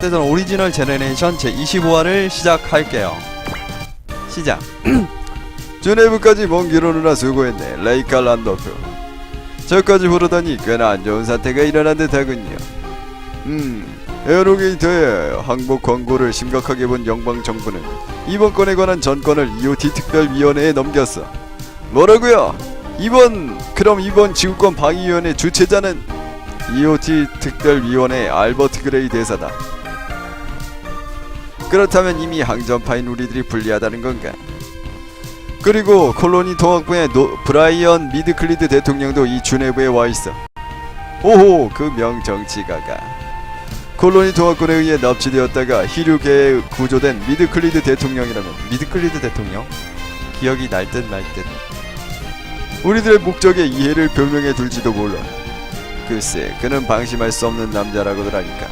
대전 오리지널 제너레이션 제25화를 시작할게요. 시작. 주네부까지 먼 길 오느라 수고했네, 레이카 란도프. 저까지 부르다니 꽤나 안 좋은 사태가 일어난 듯하군요. 에어로게이터의 항복 광고를 심각하게 본 영방정부는 이번 건에 관한 전권을 EOT 특별위원회에 넘겼어. 뭐라고요? 그럼 이번 지구권 방위위원회 주최자는 EOT 특별위원회 알버트 그레이 대사다. 그렇다면 이미 항전파인 우리들이 불리하다는 건가? 그리고 콜로니 통합부의 브라이언 미드클리드 대통령도 이 주네부에 와있어. 오호, 그 명정치가가 콜로니 통합군에 의해 납치되었다가 희류계에 구조된 미드클리드 대통령이라면. 미드클리드 대통령? 기억이 날 듯 말 듯. 우리들의 목적에 이해를 표명해 둘지도 몰라. 글쎄, 그는 방심할 수 없는 남자라고들 하니까.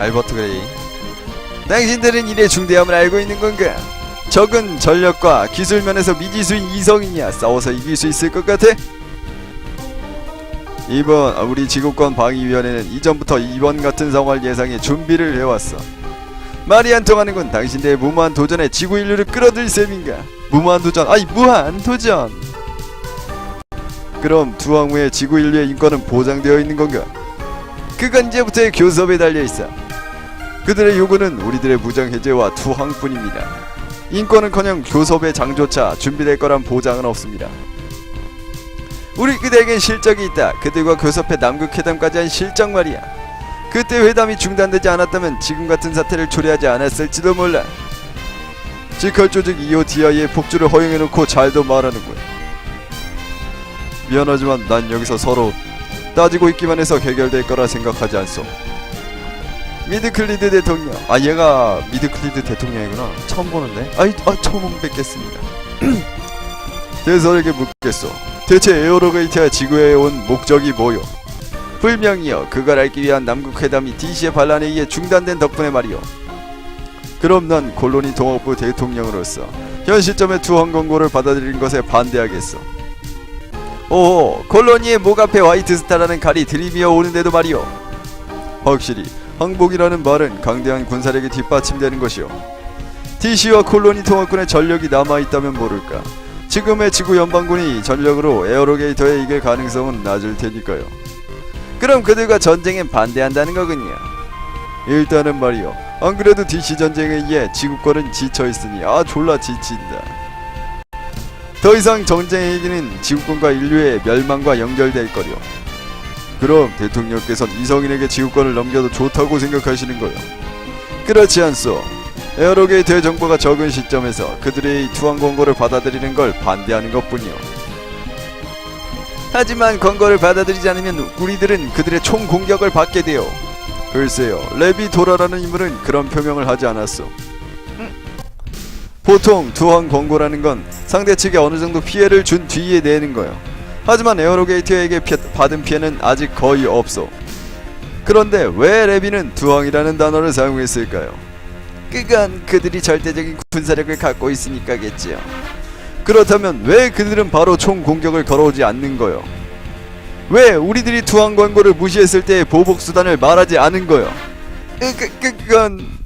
알버트 그레이. 당신들은 일의 중대함을 알고 있는 건가? 적은 전력과 기술 면에서 미지수인 이성이냐. 싸워서 이길 수 있을 것 같아? 이번 우리 지구권 방위위원회는 이전부터 이번 같은 상황을 예상해 준비를 해왔어. 말이 안 통하는군. 당신들의 무모한 도전에 지구 인류를 끌어들일 셈인가? 무모한 도전, 아니 무한 도전. 그럼 투항 후에 지구 인류의 인권은 보장되어 있는 건가? 그건 이제부터의 교섭에 달려있어. 그들의 요구는 우리들의 무장 해제와 투항뿐입니다. 인권은커녕 교섭의 장조차 준비될 거란 보장은 없습니다. 우리 그대에겐 실적이 있다. 그들과 교섭해 남극회담까지 한 실적 말이야. 그때 회담이 중단되지 않았다면 지금 같은 사태를 초래하지 않았을지도 몰라. 지컬 조직 EOTI의 폭주를 허용해놓고 잘도 말하는군. 미안하지만 난 여기서 서로 따지고 있기만 해서 해결될 거라 생각하지 않소. 미드클리드 대통령. 아, 얘가 미드클리드 대통령이구나. 처음 보는데. 처음 뵙겠습니다. 대설에게 묻겠소. 대체 에어로게이트와 지구에 온 목적이 뭐요? 불명이여. 그걸 알기 위한 남극회담이 DC의 반란에 의해 중단된 덕분에 말이요. 그럼 난 콜로니 통합부 대통령으로서 현 시점에 투항 권고를 받아들이는 것에 반대하겠소. 오, 콜로니의 목 앞에 화이트스타라는 칼이 들이미어 오는데도 말이요. 확실히 항복이라는 말은 강대한 군사력이 뒷받침되는 것이요. DC와 콜로니 통합군의 전력이 남아있다면 모를까. 지금의 지구 연방군이 전력으로 에어로게이터에 이길 가능성은 낮을 테니까요. 그럼 그들과 전쟁엔 반대한다는 거군요. 일단은 말이요. 안 그래도 DC 전쟁에 의해 지구권은 지쳐있으니 졸라 지친다. 더 이상 전쟁의 얘기는 지구권과 인류의 멸망과 연결될 거려. 그럼 대통령께서는 이성인에게 지구권을 넘겨도 좋다고 생각하시는 거요. 그렇지 않소. 에어로게이트의 정보가 적은 시점에서 그들의 투항 권고를 받아들이는 걸 반대하는 것뿐이요. 하지만 권고를 받아들이지 않으면 우리들은 그들의 총 공격을 받게 돼요. 글쎄요, 레비 도라라는 인물은 그런 표명을 하지 않았어. 보통 투항 권고라는 건 상대 측에 어느 정도 피해를 준 뒤에 내는 거요. 하지만 에어로게이트에게 받은 피해는 아직 거의 없어. 그런데 왜 레비는 투항이라는 단어를 사용했을까요? 그건 그들이 절대적인 군사력을 갖고 있으니까겠지요. 그렇다면 왜 그들은 바로 총 공격을 걸어오지 않는 거요? 왜 우리들이 투항 권고를 무시했을 때의 보복 수단을 말하지 않은 거요? 그건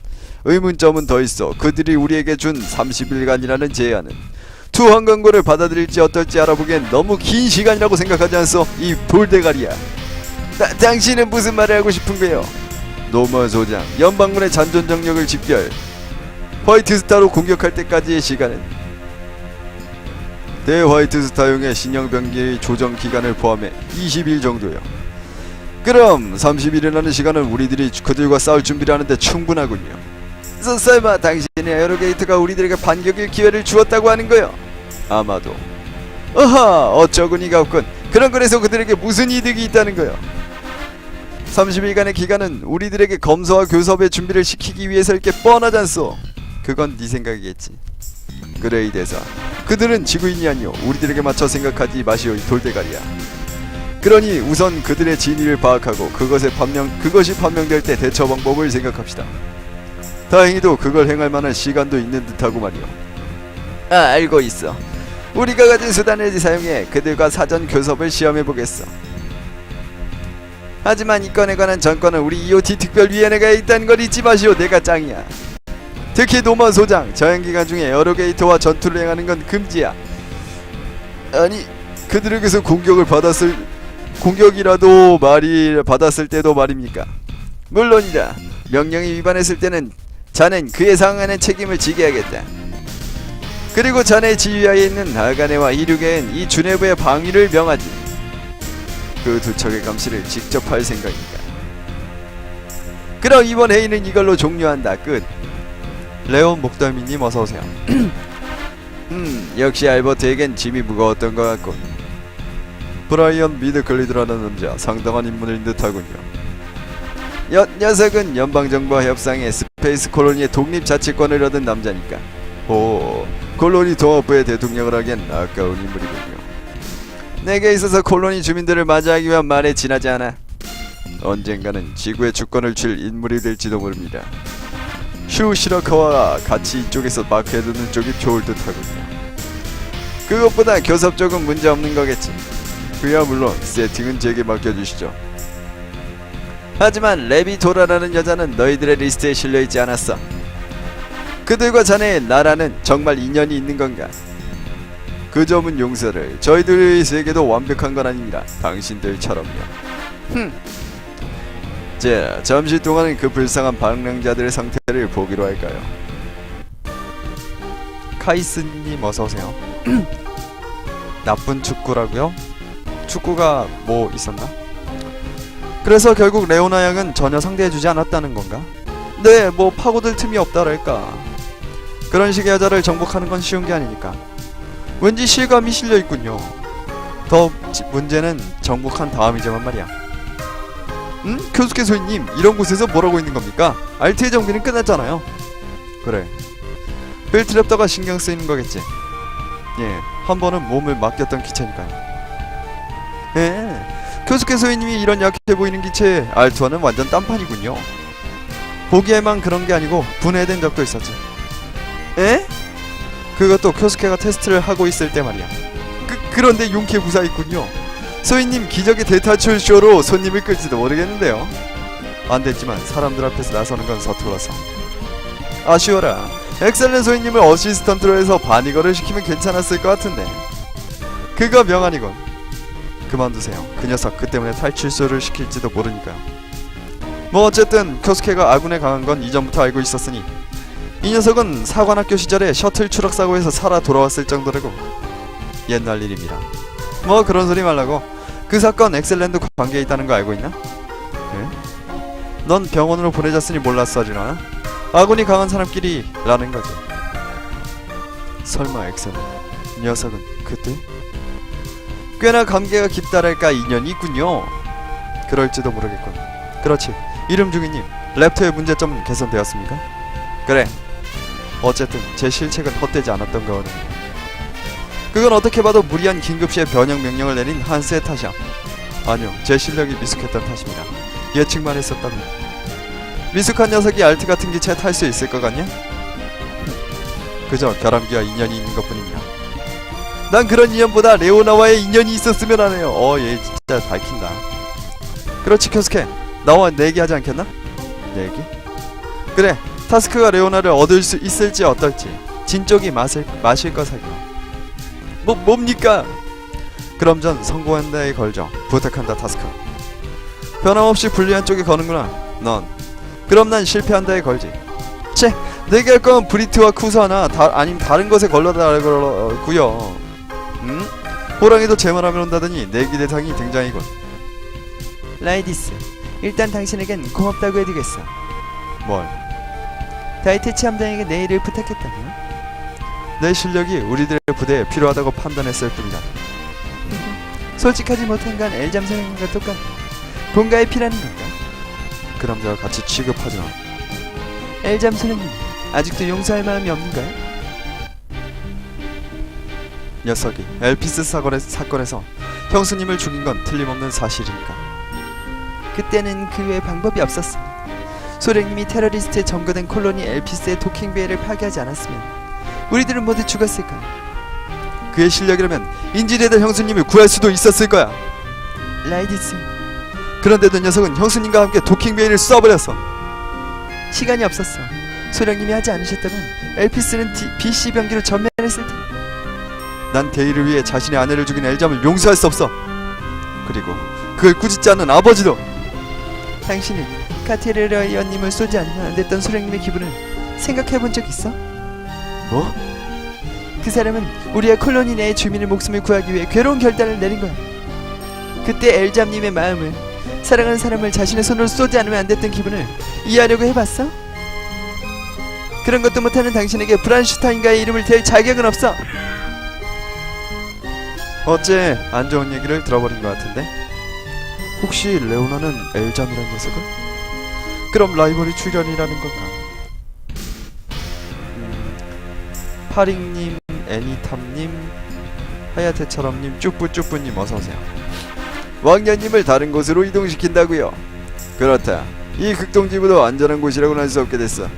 의문점은 더 있어. 그들이 우리에게 준 30일간이라는 제한은 투항 권고를 받아들일지 어떨지 알아보기엔 너무 긴 시간이라고 생각하지 않소? 이 돌대가리야. 당신은 무슨 말을 하고 싶은 거요? 노마 소장, 연방군의 잔존 정력을 집결 화이트스타로 공격할 때까지의 시간은 대화이트스타용의 신형병기의 조정 기간을 포함해 20일 정도요. 그럼 30일이라는 시간은 우리들이 그들과 싸울 준비를 하는데 충분하군요. 설마 당신의 에어로게이트가 우리들에게 반격의 기회를 주었다고 하는 거요? 아마도. 어처구니가 없군. 그런 거에서 그들에게 무슨 이득이 있다는 거요? 30일간의 기간은 우리들에게 검소와 교섭의 준비를 시키기 위해서일 게 뻔하잖소. 그건 네 생각이겠지. 그레이 대사, 그들은 지구인이 아니오. 우리들에게 맞춰 생각하지 마시오, 이 돌대가리야. 그러니 우선 그들의 진위를 파악하고 그것이 판명될 때 대처 방법을 생각합시다. 다행히도 그걸 행할 만한 시간도 있는 듯하고 말이오. 알고 있어. 우리가 가진 수단을 사용해 그들과 사전 교섭을 시험해보겠어. 하지만 이 건에 관한 전권은 우리 EOT 특별위원회가 있다는 걸 잊지 마시오. 내가 짱이야. 특히 노먼 소장, 저행기간 중에 에어로게이터와 전투를 행하는 건 금지야. 아니, 그들에게서 공격이라도 받았을 때도 말입니까? 물론이다. 명령이 위반했을 때는 자넨 그에 상응하는 책임을 지게야겠다. 그리고 자네 지휘하에 있는 아가네와 이륙엔 이 주네부의 방위를 명하지. 그 두 척의 감시를 직접 할 생각이니까. 그럼 이번 회의는 이걸로 종료한다. 끝. 레온 목덜미님 어서오세요. 역시 알버트에겐 짐이 무거웠던 것 같군. 브라이언 미드클리드라는 남자 상당한 인물인 듯하군요. 녀석은 연방정부와 협상해 스페이스 콜로니의 독립 자치권을 얻은 남자니까. 오, 콜로니 동업부의 대통령을 하기엔 아까운 인물이군요. 내게 있어서 콜로니 주민들을 맞이하기 위한 말에 지나지 않아. 언젠가는 지구의 주권을 쥘 인물이 될지도 모릅니다. 슈 시라카와 같이 이쪽에서 마크해두는 쪽이 좋을 듯하군요. 그것보다 교섭 쪽은 문제 없는 거겠지. 그야 물론 세팅은 제게 맡겨주시죠. 하지만 레비도라라는 여자는 너희들의 리스트에 실려있지 않았어. 그들과 자네의 나라는 정말 인연이 있는 건가? 그 점은 용서를. 저희들의 세계도 완벽한 건 아닙니다. 당신들처럼요. 자, 잠시 동안은 그 불쌍한 방랑자들의 상태를 보기로 할까요? 카이스님 어서오세요. 나쁜 축구라고요? 축구가 뭐 있었나? 그래서 결국 레오나 양은 전혀 상대해주지 않았다는 건가? 네, 뭐 파고들 틈이 없다랄까. 그런 식의 여자를 정복하는 건 쉬운 게 아니니까. 왠지 실감이 실려있군요. 더 문제는 정복한 다음이지만 말이야. 교수께 소희님, 이런 곳에서 뭐라고 있는 겁니까? RT의 정비는 끝났잖아요. 그래, 빌트랩더가 신경 쓰이는 거겠지. 예, 한 번은 몸을 맡겼던 기체니까요. 교수께 소희님이 이런 약해 보이는 기체에 R2와는 완전 딴판이군요. 보기에만 그런 게 아니고 분해된 적도 있었지. 그것도 쿄스케가 테스트를 하고 있을 때 말이야. 그런데 용케 무사했군요. 소희님 기적의 대타출 쇼로 손님을 끌지도 모르겠는데요. 안 됐지만 사람들 앞에서 나서는 건 서툴러서. 아쉬워라. 엑셀렌 소희님을 어시스턴트로 해서 바니거를 시키면 괜찮았을 것 같은데. 그거 명안이군. 그만두세요. 그 녀석 그 때문에 탈출쇼를 시킬지도 모르니까요. 뭐 어쨌든 쿄스케가 아군에 강한 건 이전부터 알고 있었으니 이 녀석은 사관학교 시절에 셔틀 추락 사고에서 살아 돌아왔을 정도라고. 옛날 일입니다. 뭐 그런 소리 말라고. 그 사건 엑셀랜드 관계에 있다는 거 알고 있나? 네? 넌 병원으로 보내졌으니 몰랐어리나? 아군이 강한 사람끼리 라는 거지. 설마 엑셀랜드 녀석은 그때? 꽤나 관계가 깊다랄까 인연이 있군요. 그럴지도 모르겠군. 그렇지. 이름 중이님, 랩터의 문제점은 개선되었습니까? 그래. 어쨌든 제 실책은 헛되지 않았던 거거든요. 그건 어떻게 봐도 무리한 긴급시에 변형 명령을 내린 한스의 탓이야. 아니요, 제 실력이 미숙했던 탓입니다. 예측만 했었다면. 미숙한 녀석이 알트 같은 기체에 탈 수 있을 것 같냐? 그저 결함기와 인연이 있는 것뿐입니다. 난 그런 인연보다 레오나와의 인연이 있었으면 하네요. 얘 진짜 밝힌다. 그렇지 쿄스케, 나와 내기하지 않겠나? 내기? 그래, 타스크가 레오나를 얻을 수 있을지 어떨지 진쪽이 마실 거 사기로. 뭡니까? 그럼 전 성공한다에 걸죠. 부탁한다 타스크. 변함없이 불리한 쪽에 거는구나 넌. 그럼 난 실패한다에 걸지. 채, 내게 할 건 브리트와 쿠사나 아님 다른 것에 걸러달라고요. 호랑이도 제 말하면 온다더니 내기 대상이 등장이군. 라이디스, 일단 당신에겐 고맙다고 해두겠어. 뭘? 다이테치 함장에게 내일을 부탁했다며? 내 실력이 우리들의 부대에 필요하다고 판단했을 뿐이다. 솔직하지 못한 건 엘잠 선생님과 똑같네. 공가에 피라는 건가? 그 남자와 같이 취급하지 마. 엘잠 선생님, 아직도 용서할 마음이 없는가요? 녀석이 엘피스 사건에서 형수님을 죽인 건 틀림없는 사실이니까. 그때는 그 외에 방법이 없었어. 소령님이 테러리스트에 점거된 콜로니 엘피스의 도킹베이를 파괴하지 않았으면 우리들은 모두 죽었을 거야. 그의 실력이라면 인질에다 형수님을 구할 수도 있었을 거야. 라이디스, 그런데도 녀석은 형수님과 함께 도킹베이를 쏴버렸어. 시간이 없었어. 소령님이 하지 않으셨다면 엘피스는 BC 병기로 전멸했을 텐데. 난 데이를 위해 자신의 아내를 죽인 엘잠을 용서할 수 없어. 그리고 그걸 꾸짖지 않는 아버지도. 당신은 카테르라이언님을 쏘지 않으면 안 됐던 소령님의 기분을 생각해본 적 있어? 뭐? 그 사람은 우리의 콜로니 내의 주민의 목숨을 구하기 위해 괴로운 결단을 내린 거야. 그때 엘잠님의 마음을, 사랑하는 사람을 자신의 손으로 쏘지 않으면 안 됐던 기분을 이해하려고 해봤어? 그런 것도 못하는 당신에게 브란슈타인과의 이름을 댈 자격은 없어. 어째 안 좋은 얘기를 들어버린 것 같은데? 혹시 레오나는 엘잠이란 녀석은? 그럼 라이벌이 출연이라는 건가? 파링님, 애니탐님, 하야테처럼님, 쭈뿌쭈뿌님 어서오세요. 왕년님을 다른 곳으로 이동시킨다고요. 그렇다. 이 극동지구도 안전한 곳이라고는 할 수 없게 됐어.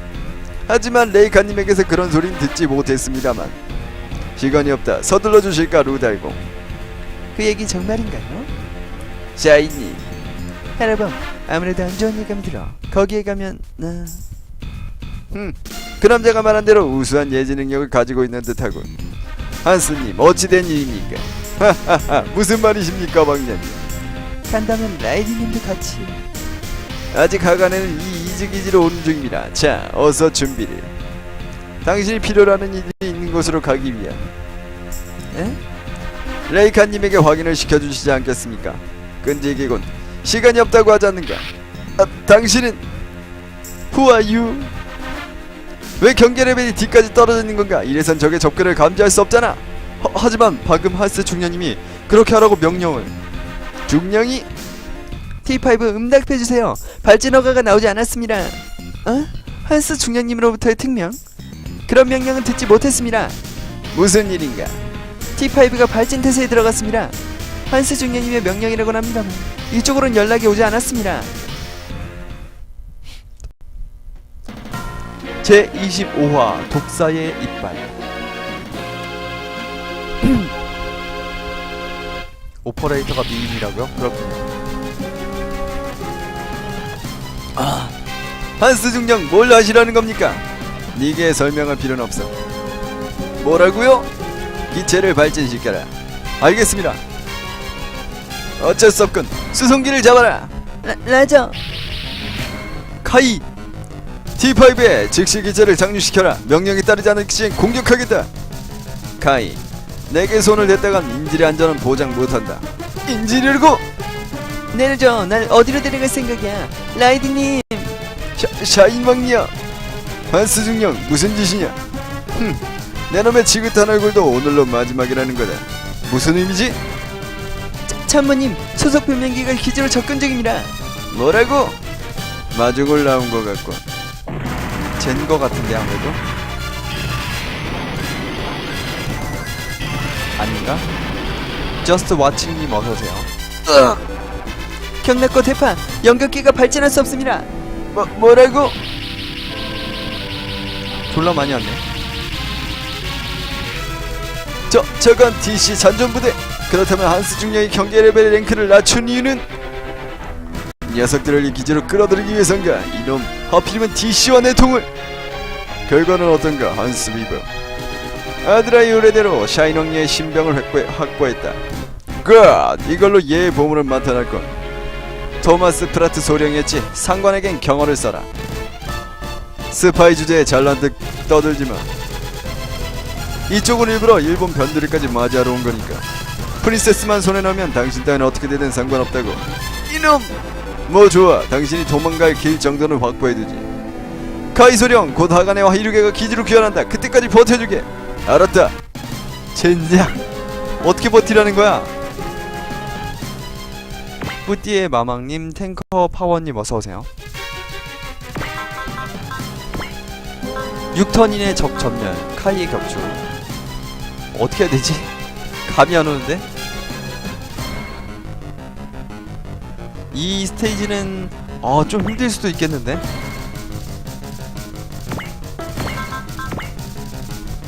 하지만 레이카님에게서 그런 소린 듣지 못했습니다만. 시간이 없다. 서둘러 주실까 루달공. 그 얘기 정말인가요? 샤이니. 여러분, 아무래도 안 좋은 예감이 들어. 거기에 가면 그 남자가 말한 대로 우수한 예지 능력을 가지고 있는 듯하군. 한스님, 어찌된 일입니까? 하하하, 무슨 말이십니까, 왕년님? 간다면 라이디님도 같이. 아직 하간에는 이 이즈기지로 오는 중입니다. 자, 어서 준비를. 당신이 필요로 하는 일이 있는 곳으로 가기 위한. 에? 레이카님에게 확인을 시켜주시지 않겠습니까? 끈질기군. 시간이 없다고 하지 않는가? 아, 당신은 Who are you? 왜 경계 레벨이 D까지 떨어져 있는 건가? 이래선 적의 접근을 감지할 수 없잖아. 하지만 방금 하스 중령님이 그렇게 하라고 명령을. 중령이? T5 응답해주세요. 발진 허가가 나오지 않았습니다. 어? 하스 중령님으로부터의 특명? 그런 명령은 듣지 못했습니다. 무슨 일인가? T5가 발진 태세에 들어갔습니다. 한스 중령님의 명령이라고는 합니다만 이쪽으로는 연락이 오지 않았습니다. 제25화 독사의 이빨. 오퍼레이터가 미인이라고요? 그렇군요. 한스 중령 뭘 하시라는 겁니까? 니게 설명할 필요는 없어. 뭐라고요? 기체를 발진시켜라. 알겠습니다. 어쩔 수 없군. 수송기를 잡아라. 라저. 카이. T5에 즉시 기체를 장류시켜라. 명령에 따르지 않을 시엔 공격하겠다. 카이, 내게 손을 댔다간 인질의 안전은 보장 못한다. 인질이라고? 내려줘. 날 어디로 데려갈 생각이야? 라이디님. 샤인왕이야. 한스 중령 무슨 짓이냐? 내 놈의 지긋한 얼굴도 오늘로 마지막이라는 거다. 무슨 의미지? 참모님, 소속 변명기가 기지로 접근 중입니다. 뭐라고? 마중을 나온 것 같군. 젠 거 같은데 아무래도? 아닌가? 저스트 와칭님 어서오세요. 경락고 대파, 연격기가 발진할 수 없습니다. 뭐라고? 졸라 많이 왔네. 저건 DC 잔존부대. 그렇다면 한스 중령이 경계 레벨 랭크를 낮춘 이유는? 녀석들을 이 기지로 끌어들이기 위해선가? 이놈, 하필이면 DC와 내통을. 결과는 어떤가, 한스 위버? 아드라의 의뢰대로 샤인왕리의 신병을 확보했다. 굿! 이걸로 얘의 보물은 나타날건. 토마스 프라트 소령이었지. 상관에겐 경어를 써라. 스파이 주제에 잘난 듯 떠들지마. 이쪽은 일부러 일본 변두리까지 맞이하러 온 거니까. 프린세스만 손에 넣으면 당신 따위는 어떻게 되든 상관없다고. 이놈! 뭐 좋아, 당신이 도망갈 길 정도는 확보해두지. 카이 소령, 곧 하가네와 히루게가 기지로 귀환한다. 그때까지 버텨주게. 알았다. 젠장. 어떻게 버티라는 거야? 뿌띠의 마망님, 탱커 파워님 어서오세요. 6턴인의 적 전멸, 카이의 격추. 어떻게 해야 되지? 감이 안 오는데? 이 스테이지는 좀 힘들 수도 있겠는데?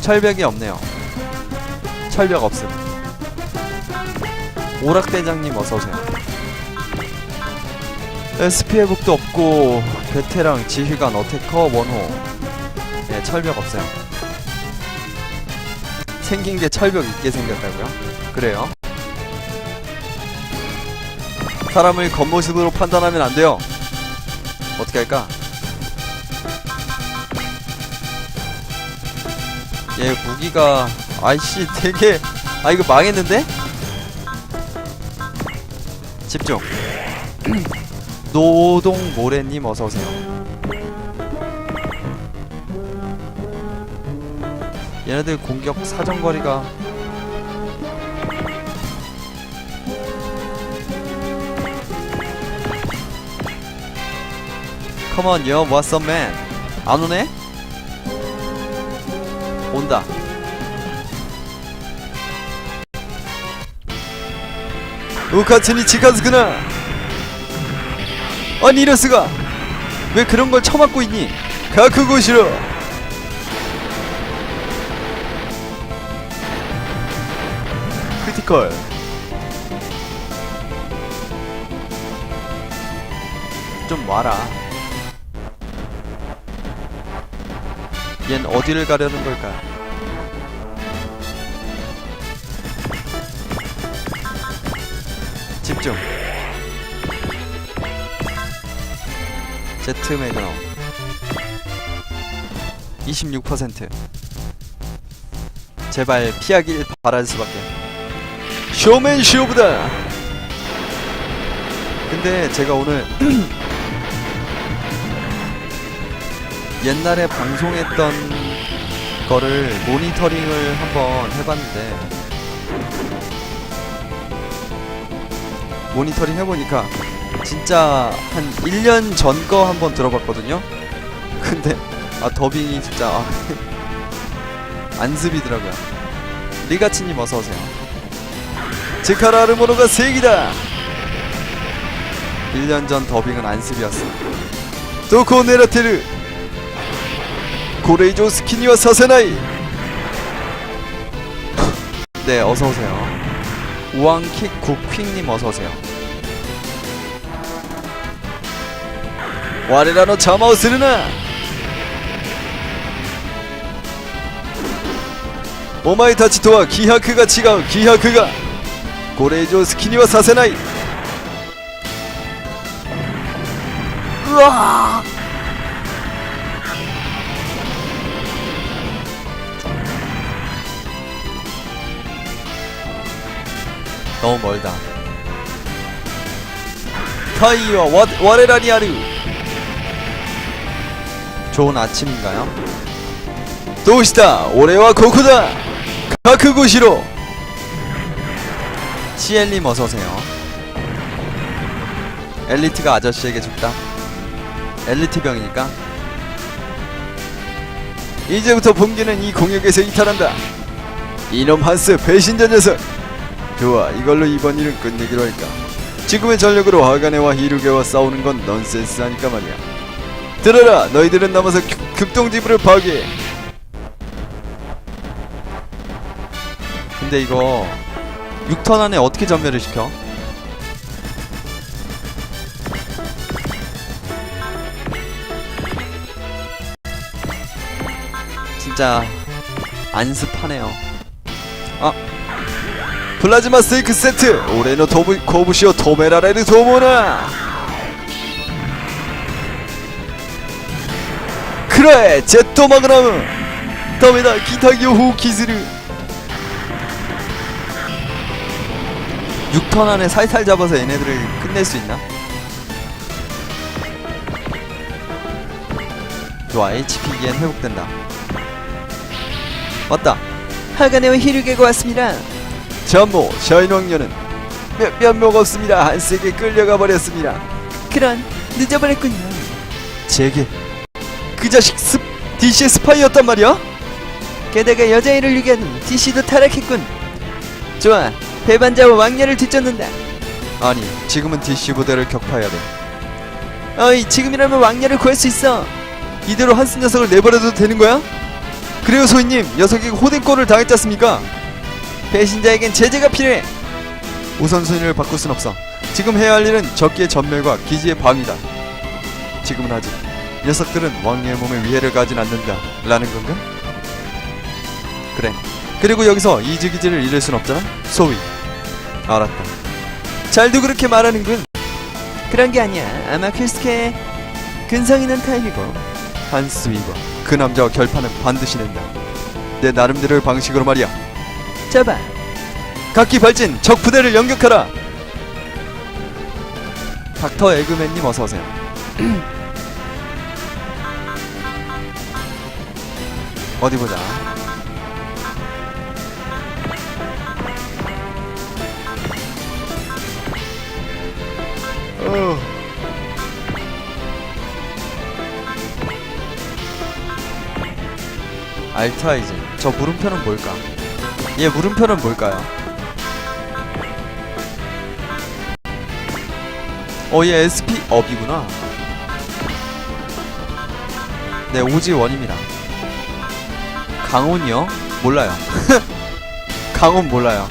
철벽이 없네요. 철벽 없음. 오락대장님 어서오세요. SP 회복도 없고 베테랑, 지휘관, 어태커, 원호. 네, 철벽 없어요. 생긴 게 철벽 있게 생겼다고요? 그래요? 사람을 겉모습으로 판단하면 안 돼요. 어떻게 할까? 얘 무기가 아이씨 되게 이거 망했는데? 집중. 노동모래님 어서오세요. 얘네들 공격 사정거리가 Come on yo, what's up man? 안 오네? 온다. 우카츠니 치카즈구나. 아니 이럴수가. 왜 그런 걸 처맞고 있니? 가쿠고 싫어. 크리티컬. 좀 와라. 얜 어디를 가려는 걸까? 집중. 제트 매그넘 26%. 제발 피하길 바랄 수밖에. 쇼맨 쇼보다. 근데 제가 오늘 옛날에 방송했던 거를 모니터링을 한번 해봤는데 모니터링 해보니까 진짜 한 1년 전 거 한번 들어봤거든요. 근데 더빙이 진짜 안습이더라고요. 리가치님 어서오세요. 지카라르모노가 세기다. 1년 전 더빙은 안습이었어. 도코 네라테르 고레이조 스키니와 사세나이. 네 어서오세요. 우왕킥 국퀵님 어서오세요. 와레라노 자마오스르나 오마이 타치토와 기하크가 치가우. 기하크가 고레이조 스키니와 사세나이. 으아 너무 멀다. 타이와 와레라니 아르. 좋은 아침인가요? 도시다 오레와 고쿠다 가크고시로. 시엘님 어서오세요. 엘리트가 아저씨에게 죽다. 엘리트병이니까. 이제부터 본기는 이 공역에서 이탈한다. 이놈 한스 배신자 녀석. 좋아, 이걸로 이번 일은 끝내기로 할까. 지금의 전력으로 하가네와 히루게와 싸우는 건 넌센스 하니까 말이야. 들어라, 너희들은 남아서 극동지부를 파괴해. 근데 이거 6턴 안에 어떻게 전멸을 시켜? 진짜 안습하네요. 플라즈마 스테이크 세트 오레노 코부시오 토메라레르 도모나. 그래 제토 마그나무 더메다 기타기오 후키즈르. 6턴 안에 살살 잡아서 얘네들을 끝낼 수 있나? 좋아, HP기엔 회복된다. 왔다. 하가네와 히루게가 왔습니다. 참모 샤인 왕녀는 면목 없습니다. 한세게 끌려가 버렸습니다. 그런 늦어버렸군요. 제게 그 자식 DC의 스파이였단 말이야? 게다가 여자애를 유기한 DC도 타락했군. 좋아, 배반자와 왕녀를 뒤쫓는다. 아니 지금은 DC 부대를 격파해야 돼. 어이 지금이라면 왕녀를 구할 수 있어. 이대로 한스 녀석을 내버려도 되는 거야? 그래요 소희님, 녀석이 호den꼴을 당했지 않습니까? 배신자에겐 제재가 필요해. 우선순위를 바꿀 순 없어. 지금 해야 할 일은 적기의 전멸과 기지의 방위다. 지금은 아직 녀석들은 왕의 몸에 위해를 가진 않는다 라는 건가? 그래. 그리고 여기서 이즈기지를 잃을 순 없잖아. 소위. 알았다. 잘도 그렇게 말하는군. 그런 게 아니야. 아마 크스케 근성있는 타입이고 한스위과 그 남자와 결판은 반드시 낸다. 내 나름대로의 방식으로 말이야. 잡아. 각기 발진 적 부대를 연격하라. 닥터 에그맨님 어서오세요. 어디보자. 알타이즈. 저 물음표는 뭘까? 얘 물음표는 뭘까요? 얘 SP 업이구나. 네, 오지원입니다. 강온이요? 몰라요. 강온 몰라요.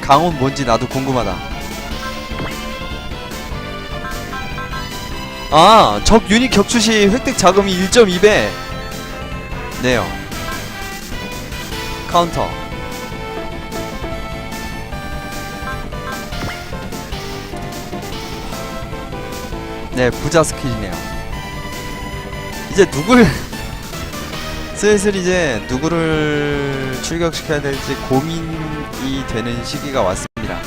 강온 뭔지 나도 궁금하다. 아, 적 유닛 격추 시 획득 자금이 1.2배. 네요. 카운터. 네, 부자 스킬이네요. 이제 누굴 슬슬 이제 누구를 출격시켜야 될지 고민이 되는 시기가 왔습니다.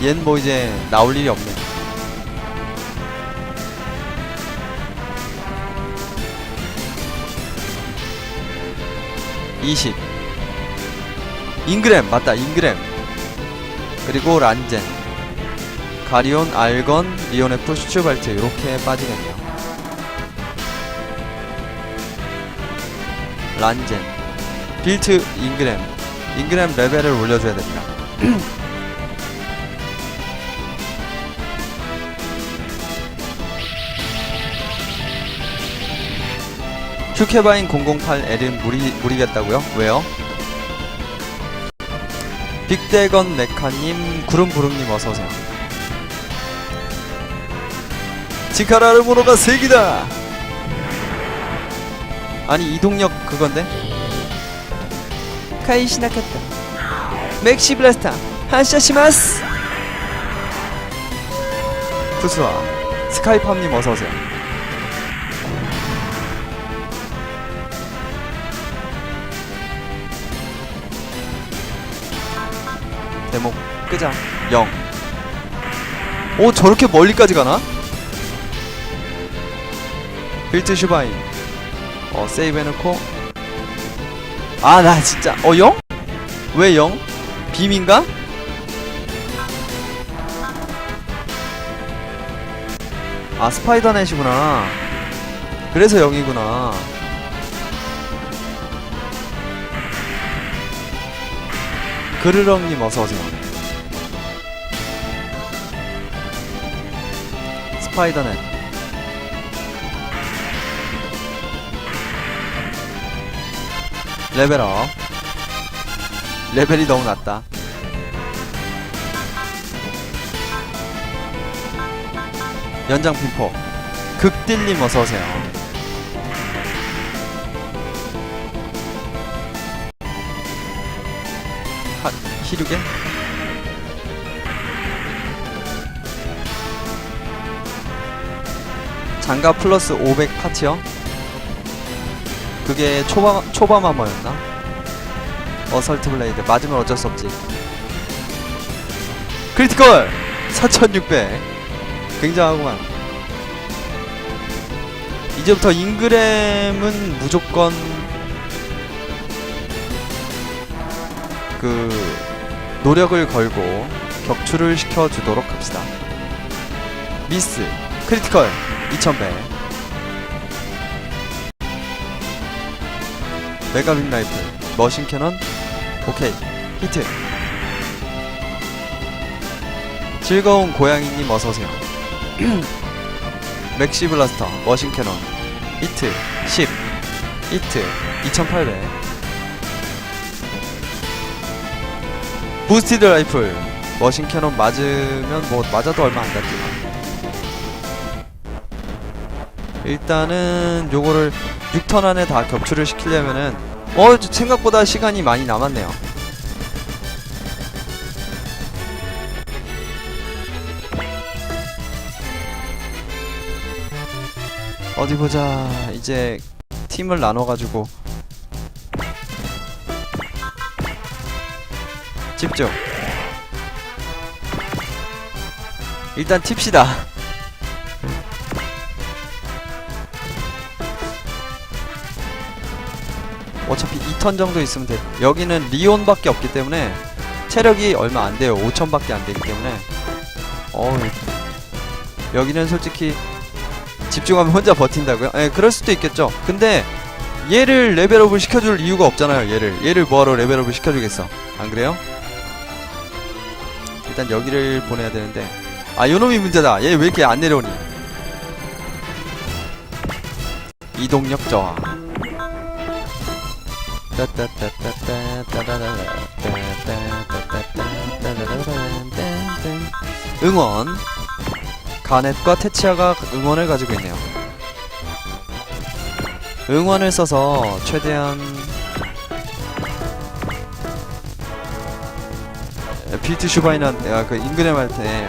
얜 뭐 이제 나올 일이 없네. (20) 잉그램. 맞다, 잉그램. 그리고 란젠, 가리온, 알건, 리오네프, 슈츠발트 이렇게 빠지겠네요. 란젠, 빌트, 잉그램. 잉그램 레벨을 올려줘야 됩니다. 큐케바인 008 L은 무리겠다고요? 왜요? 빅대건 메카님, 구름부름님 어서오세요. 지카라르모로가 세기다! 아니, 이동력 그건데? 카이시 나카타 맥시 블라스타 한샤시마스! 쿠스와 스카이팜님 어서오세요. 대목 끄자. 0. 오, 저렇게 멀리까지 가나? 빌트 슈바인. 세이브 해놓고. 아, 나 진짜 0? 왜 0? 빔인가? 아, 스파이더넷이구나. 그래서 0이구나. 그르렁님 어서오세요. 스파이더넷. 레벨업. 레벨이 너무 낮다. 연장 핀포. 극딜님 어서오세요. 히루게? 장갑 플러스 500 파츠요? 그게 초바마머였나? 어설트 블레이드. 맞으면 어쩔 수 없지. 크리티컬! 4600. 굉장하구만. 이제부터 잉그램은 무조건 노력을 걸고 격추를 시켜주도록 합시다. 미스, 크리티컬 2100. 메가빔 라이플, 머신 캐넌. 오케이, 히트. 즐거운 고양이님 어서오세요. 맥시 블라스터, 머신 캐넌. 히트 10. 히트 2800. 부스티드 라이플. 머신 캐논 맞으면 뭐 맞아도 얼마 안 닿지만 일단은 요거를 6턴 안에 다 격추를 시키려면은 생각보다 시간이 많이 남았네요. 어디 보자. 이제 팀을 나눠가지고 집중. 일단 팁시다. 어차피 2턴 정도 있으면 돼. 여기는 리온밖에 없기 때문에 체력이 얼마 안 돼요. 5천밖에 안 되기 때문에 여기는 솔직히 집중하면 혼자 버틴다고요? 예, 그럴 수도 있겠죠. 근데 얘를 레벨업을 시켜줄 이유가 없잖아요. 얘를 뭐하러 레벨업을 시켜주겠어. 안 그래요? 일단 여기를 보내야 되는데 요놈이 문제다. 얘 왜 이렇게 안 내려오니? 이동력 저하. 응원. 가넷과 테치아가 응원을 가지고 있네요. 응원을 써서 최대한 빌트 슈바이나 그 임그레한테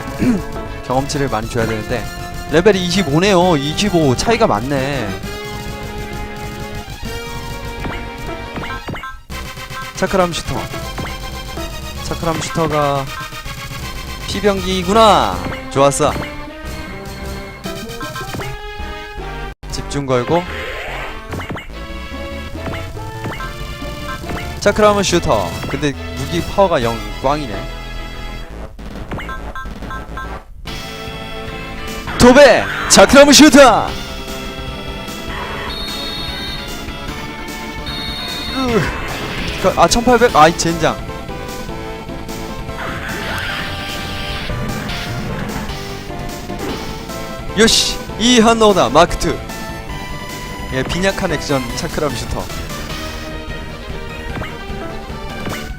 경험치를 많이 줘야 되는데 레벨이 25네요. 25 차이가 많네. 차크람 슈터. 차크람 슈터가 피병기구나. 좋았어. 집중 걸고 차크람은 슈터. 근데 무기 파워가 0 꽝이네. 도배! 차크람은 슈터! 1800? 아이 젠장. 요시! 이 한노다 마크2. 예, 빈약한 액션 차크람 슈터.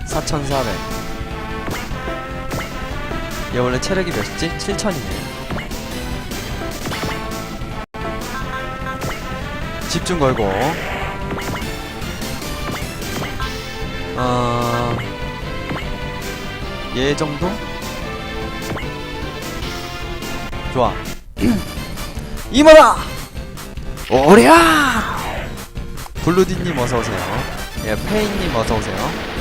4400. 얘 원래 체력이 몇이지? 7000이네. 집중 걸고 얘 정도? 좋아. 이모라! 오랴! 블루디님 어서오세요. 예, 페인님 어서오세요.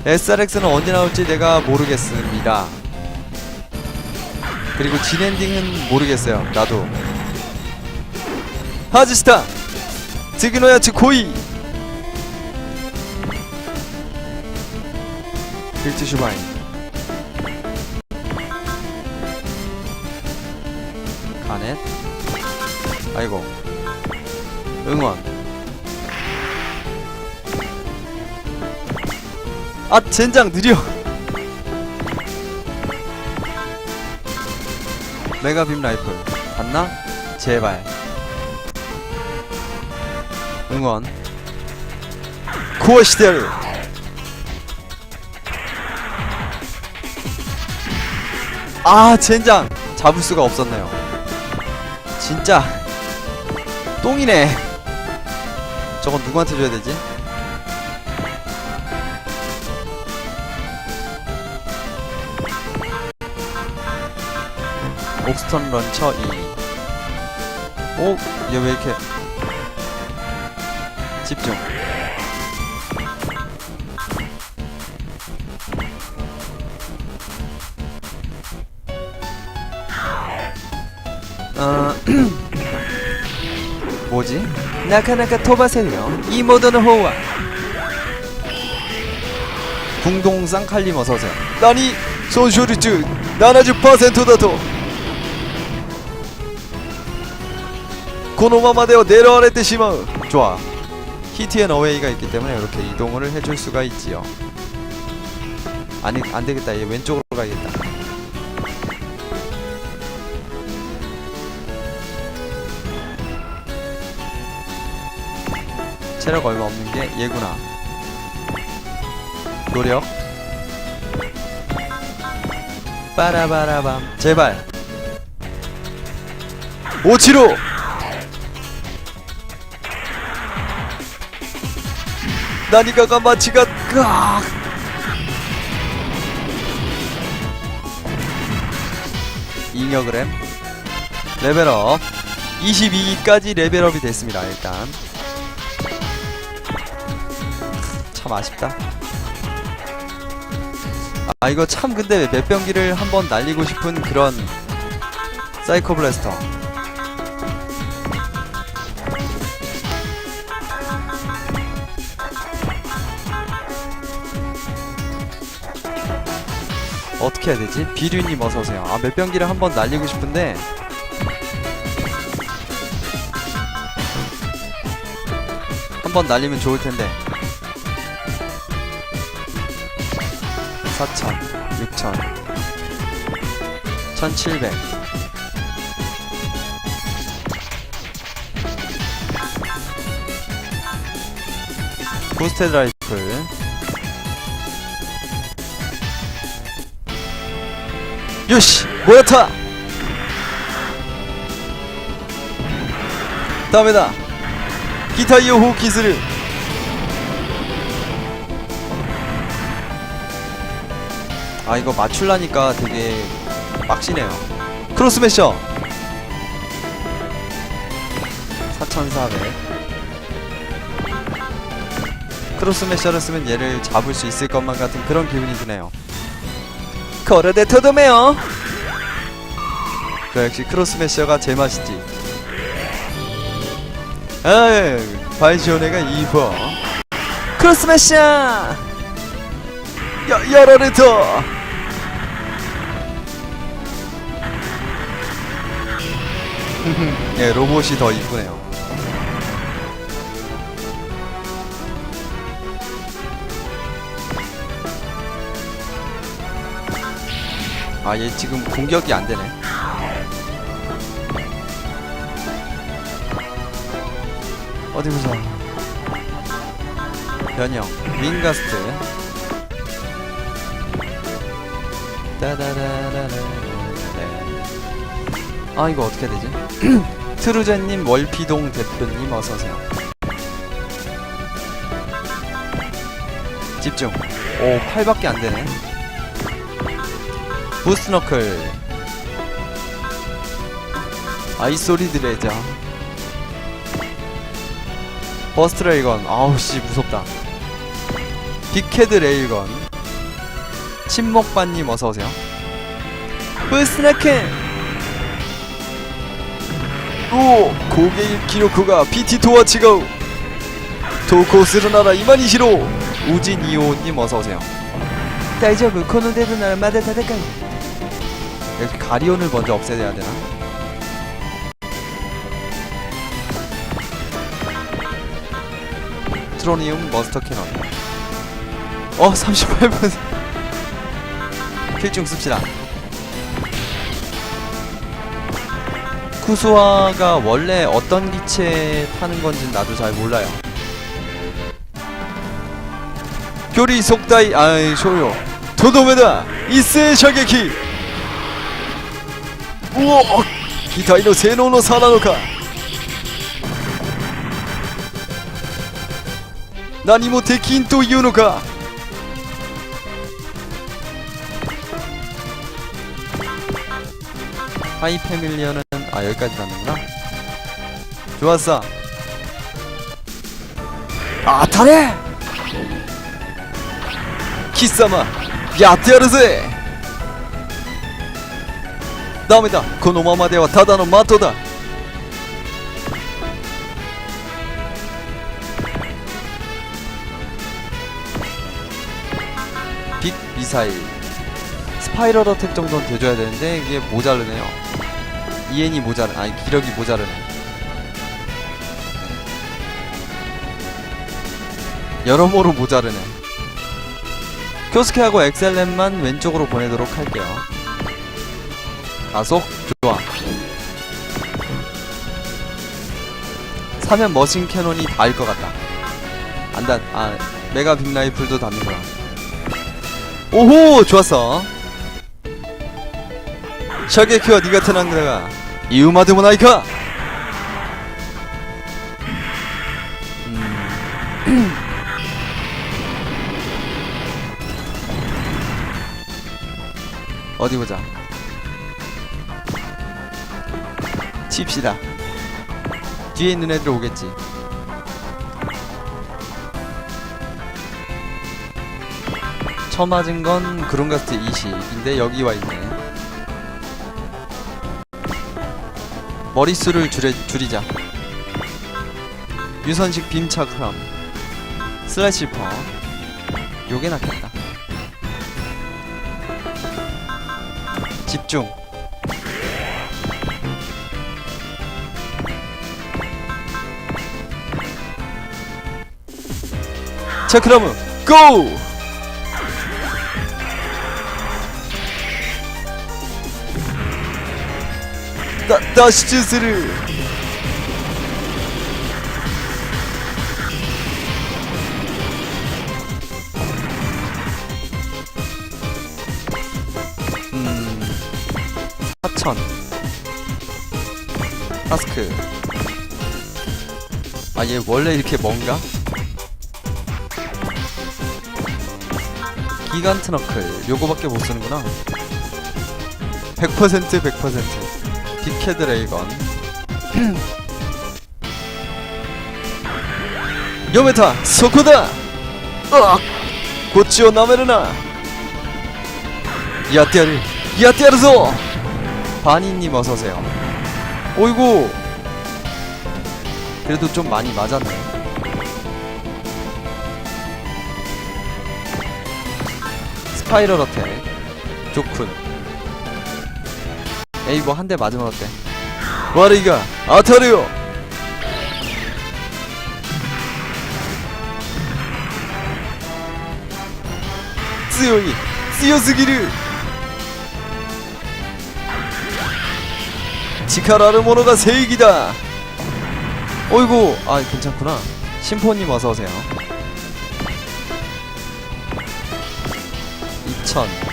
SRX는 언제 나올지 내가 모르겠습니다. 그리고 진엔딩은 모르겠어요. 나도. 하지스타! 드기노야츠 고이! 빌트 슈바인. 가넷. 아이고. 응원. 젠장 느려. 메가빔 라이플 봤나? 제발. 응원. 코어 시대를. 젠장 잡을 수가 없었네요. 진짜 똥이네. 저건 누구한테 줘야 되지? 옥스턴 런처 2. 얘 왜 이렇게 집중. 뭐지? 나카나카 토바세요. 이 모드는 호와. 궁동상 칼림 어서오세요. 나니 소쇼리츠 70%だと 고노마마데오 내려아래때 시마우. 좋아. 히트앤 어웨이가 있기 때문에 이렇게 이동을 해줄 수가 있지요. 아니 안되겠다. 얘 왼쪽으로 가야겠다. 체력 얼마 없는게 얘구나. 노력. 빠라바라밤. 제발. 오치로. 나니가가 마치가 까. 잉여그램 레벨업 22기까지 레벨업이 됐습니다. 일단 참 아쉽다. 아 이거 참 근데 맷병기를 한번 날리고 싶은 그런 사이코 블래스터. 어떻게 해야 되지? 비류님 어서오세요. 아 맷병기를 한번 날리고 싶은데 한번 날리면 좋을텐데. 4000 6000 1700 부스테드 라이플 요시 모야타. 다음에다 기타 이어호 기스를. 아 이거 맞출라니까 되게 빡시네요. 크로스 매셔. 4400 크로스 매셔를 쓰면 얘를 잡을 수 있을 것만 같은 그런 기분이 드네요. 거르데 토도메요. 그 역시 크로스 매셔가 제맛이지. 아유 발시오네가 이뻐. 크로스 매셔. 여러레터. 예, 로봇이 더 이쁘네요. 아, 얘 지금 공격이 안 되네. 어디 보자. 변형, 윙가스트. 아 이거 어떻게 해야 되지? 트루젠님, 월피동 대표님 어서오세요. 집중. 오 8밖에 안되네. 부스너클 아이소리 드레저 버스트 레일건. 아우씨 무섭다. 빅헤드 레일건. 침묵반님 어서오세요. 부스너클. 오 고개일 기로코가 PT 도와치고 도코스를 나라 이만이시로. 우진이오님 어서오세요. 다이저브 코노데도 날마다 다데까이. 여기 가리온을 먼저 없애야 되나? 트로니움 머스터 캐논. 38분. 필중 씁시다. 쿠수아가 원래 어떤 기체 타는 건지 나도 잘 몰라요. 교리 속다이 아이 쇼요 도도메다 이세 샤게키. 우와 기타이노 세노노 사라노카. 나니모 데킨 또 이유노카. 하이 패밀리언은 여기까지 갔는구나. 좋았어. 아타레 키사마 야테야르세. 다음에다 고노마마데와 타다노 마토다. 빅 미사일. 스파이럴 어택 정도는 돼줘야 되는데 이게 모자르네요. EN이 모자르. 아니 기력이 모자르네. 여러모로 모자르네. 쿄스케하고 엑셀렘만 왼쪽으로 보내도록 할게요. 가속 좋아. 사면 머신 캐논이 닿을 것 같다. 안 닿. 메가 빅라이플도 닿는구나. 오호 좋았어. 샤게키와 니 같은 악내가 이우마드모 나이카. 어디 보자. 칩시다. 뒤에 있는 애들 오겠지. 처음 맞은 건 그룬가스트 20인데 여기 와 있네. 머릿수를 줄이자. 유선식 빔차크럼 슬래시퍼 요게 낫겠다. 집중. 자 그러면 고! 다시 주스를. 하천 타스크. 아 얘 원래 이렇게 뭔가? 기간트 너클 요거밖에 못 쓰는구나. 100% 100% 빅헤드 레이건. 요메타 소코다. 으악 고치오 나메르나. 야띠아르소. 바니님 어서오세요. 오이구 그래도 좀 많이 맞았네. 스파이럴 어택 조쿤. 에이 뭐 한 대 맞으면 어때? 와리가 아타르요. tsi요이 tsi요스기르. 치카라르 모노가 세이기다. 어이구 아 괜찮구나. 심포님 어서오세요. 2000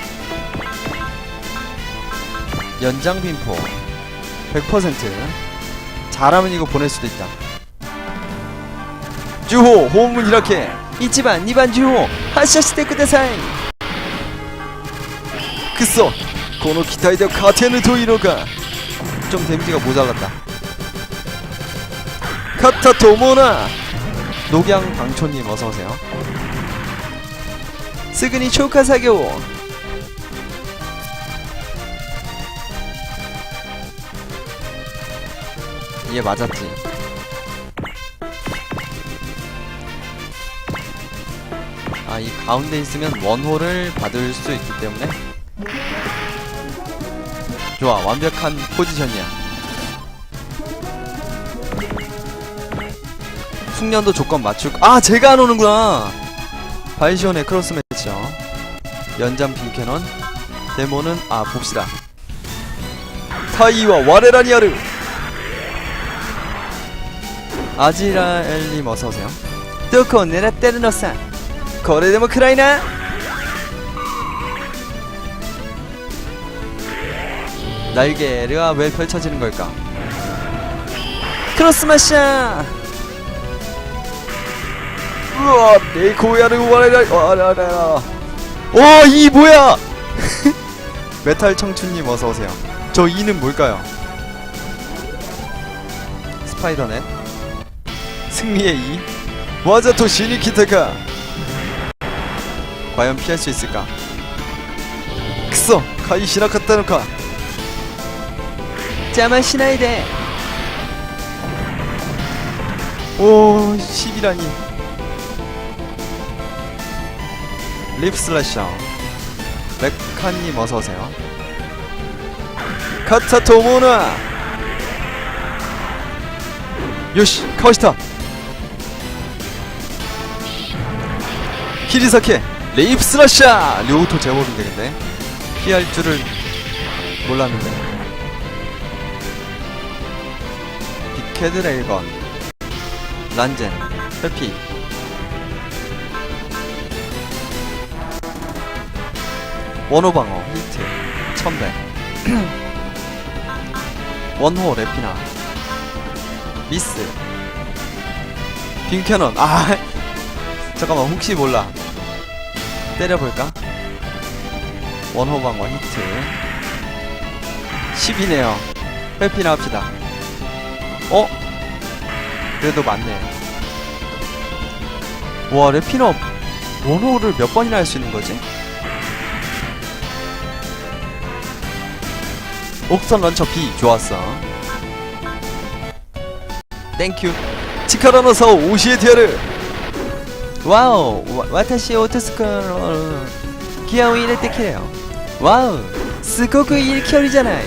연장 빈포 100%. 잘하면 이거 보낼 수도 있다. 주호 호문 이렇게 이치반 니반 주호 하샤시테 쿠다사이. 그써 고노 기타이데 카테누 도이로가. 좀 데미지가 모자랐다. 카타토모나. 녹양 방초님 어서오세요. 스그니 초카사교. 얘 맞았지. 아 이 가운데 있으면 원호를 받을 수 있기 때문에 좋아. 완벽한 포지션이야. 숙련도 조건 맞추고. 아 제가 안 오는구나. 바이시온의 크로스 매치요. 연장 빈캐논 데모는 아 봅시다. 타이와 와레라니아르. 아지라엘님 어서오세요. 또코 네라테르노사 거래데모 크라이나. 날개가 왜 펼쳐지는 걸까? 크로스마샤. 우와 네코야르 와라라. 와 이 뭐야? 메탈 청춘님 어서오세요. 저 2는 뭘까요? 스파이더넷 승리의 2 와자토 시니키타카. 과연 피할 수 있을까? 크소 카이 시나카타노카. 짜만 시나이데. 오 10이라니. 립슬래셔 메카님 어서오세요. 카타토모나. 요시 카오시타. 키리사케 립슬래셔. 료우토 제법인데 근데 피할 줄을 몰랐는데. 빅헤드 레이건 란젠 회피. 원호방어 히트 1100. 원호 레피나 미스 빔캐논. 아 잠깐만 혹시 몰라 때려볼까? 원호 방어 히트 10이네요 회피나 합시다. 그래도 맞네. 와 레피너 원호를 몇 번이나 할 수 있는 거지? 옥선 런처 B 좋았어. 땡큐. 치카라노사오 오시에 티아르. 와우 와타시 오토스코로 기아오 이레테 키래요. 와우 스고쿠 이 距離じゃない.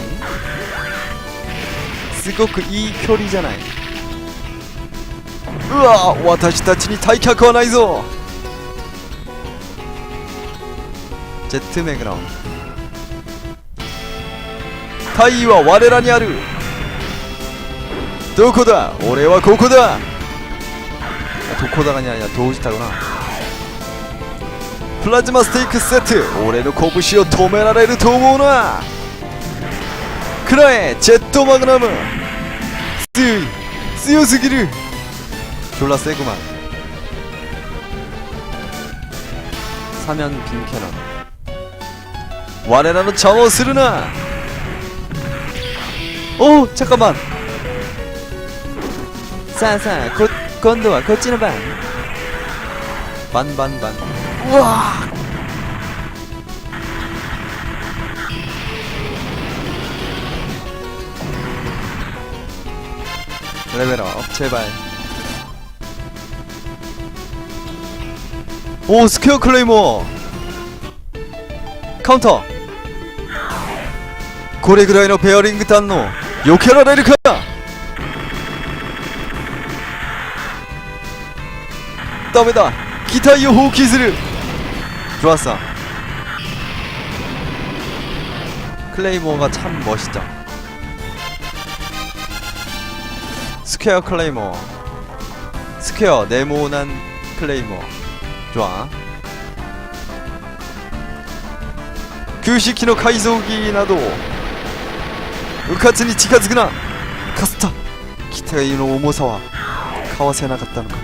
스고쿠 이 距離じゃない. 우와 와타시 타치니 타이카쿠 와 나이ぞ. 제트 매그라운 타이와 와레라니 아르. 도코다 오레와 고코다. 도코다가 아니라 도우지타구나. 플라즈마 스테이크 세트 오레노 코부시오 토메라레르 도모나. 그라에 제토 마그나무 쓰요스기르. 졸라 세구만. 사면 빈캐런 와레라노 자모 스르나. 오 잠깐만. 사사 곧 건도와 거치는 반반반. 우와 레벨업 제발. 오 스퀘어 클레이머 카운터. 고레그라이너 베어링 단노 요케라 레르카. 더베다 기타 요호 기스르. 좋았어. 클레이모가 참 멋있죠. 스퀘어 클레이모 스퀘어 네모난 클레이모 좋아. 규시키노 카이소기 나도 우카츠니 치카즈구나. 카스타 기타가 이노 오모사와 카와세나 같다는 거.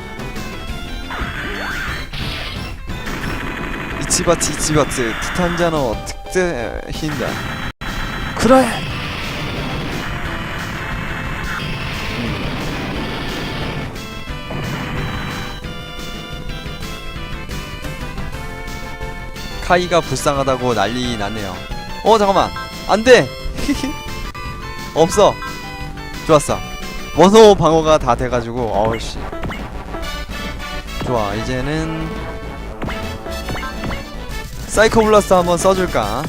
이치바츠 이치바츠 티탄자노 특제 힌다. 그래. 카이가 불쌍하다고 난리 났네요. 잠깐만 안돼. 없어. 좋았어. 원호 방어가 다 돼가지고 어우씨 좋아. 이제는 사이코 블라스트 한번 써줄까.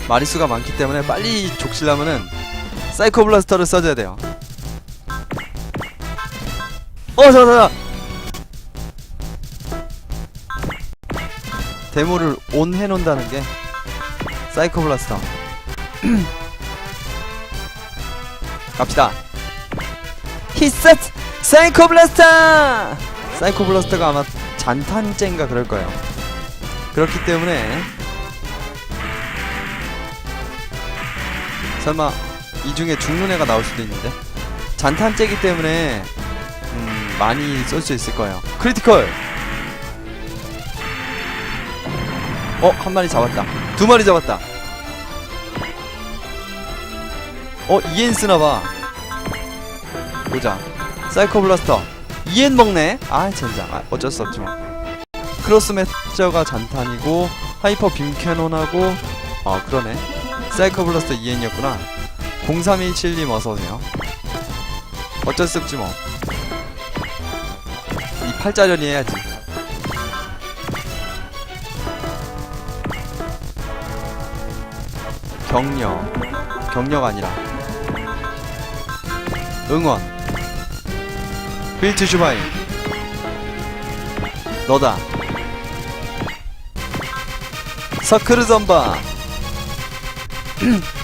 마리수가 많기 때문에 빨리 족치려면은 사이코 블라스터를 써줘야 돼요. 잠깐. 데모를 온 해놓는다는 게 사이코 블라스터. 갑시다. 히셋 사이코 블라스터. 사이코 블라스터가 아마 잔탄젠가 그럴 거예요. 그렇기 때문에 설마 이 중에 죽는 애가 나올 수도 있는데 잔탄째기 때문에 많이 쏠 수 있을 거예요. 크리티컬. 한 마리 잡았다. 두 마리 잡았다. EN 쓰나봐. 보자. 사이코 블라스터 2N 먹네. 젠장. 어쩔 수 없지 뭐. 크로스 매저가 잔탄이고 하이퍼 빔캐논하고 그러네. 사이코 블라스터 2N이었구나. 0317님 어서오세요. 어쩔 수 없지 뭐. 이 팔자련이 해야지. 격려가 아니라 응원. 빌트 슈바인 너다. 서크르 전바.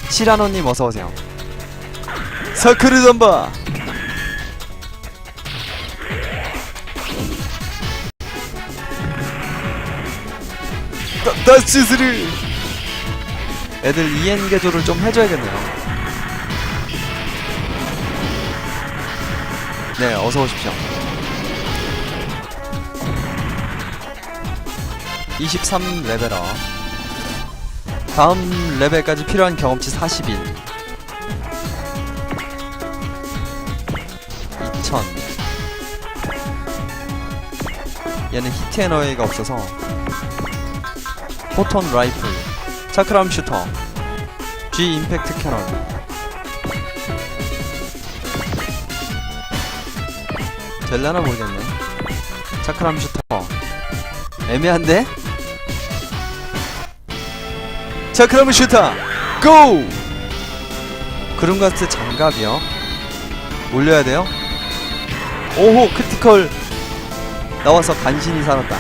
시라노님 어서오세요. 서크르 전바. 다치스를 애들 EN 개조를 좀 해줘야겠네요. 네, 어서 오십시오. 23레벨업. 다음 레벨까지 필요한 경험치 41. 2000. 얘는 히트앤어웨이가 없어서. 포톤 라이플, 차크람 슈터, G 임팩트 캐논. 될라나 모르겠네. 차크람 슈터 애매한데? 차크람 슈터 고! 그룬가스 장갑이요. 올려야 돼요. 오호, 크티컬 나와서 간신히 살았다.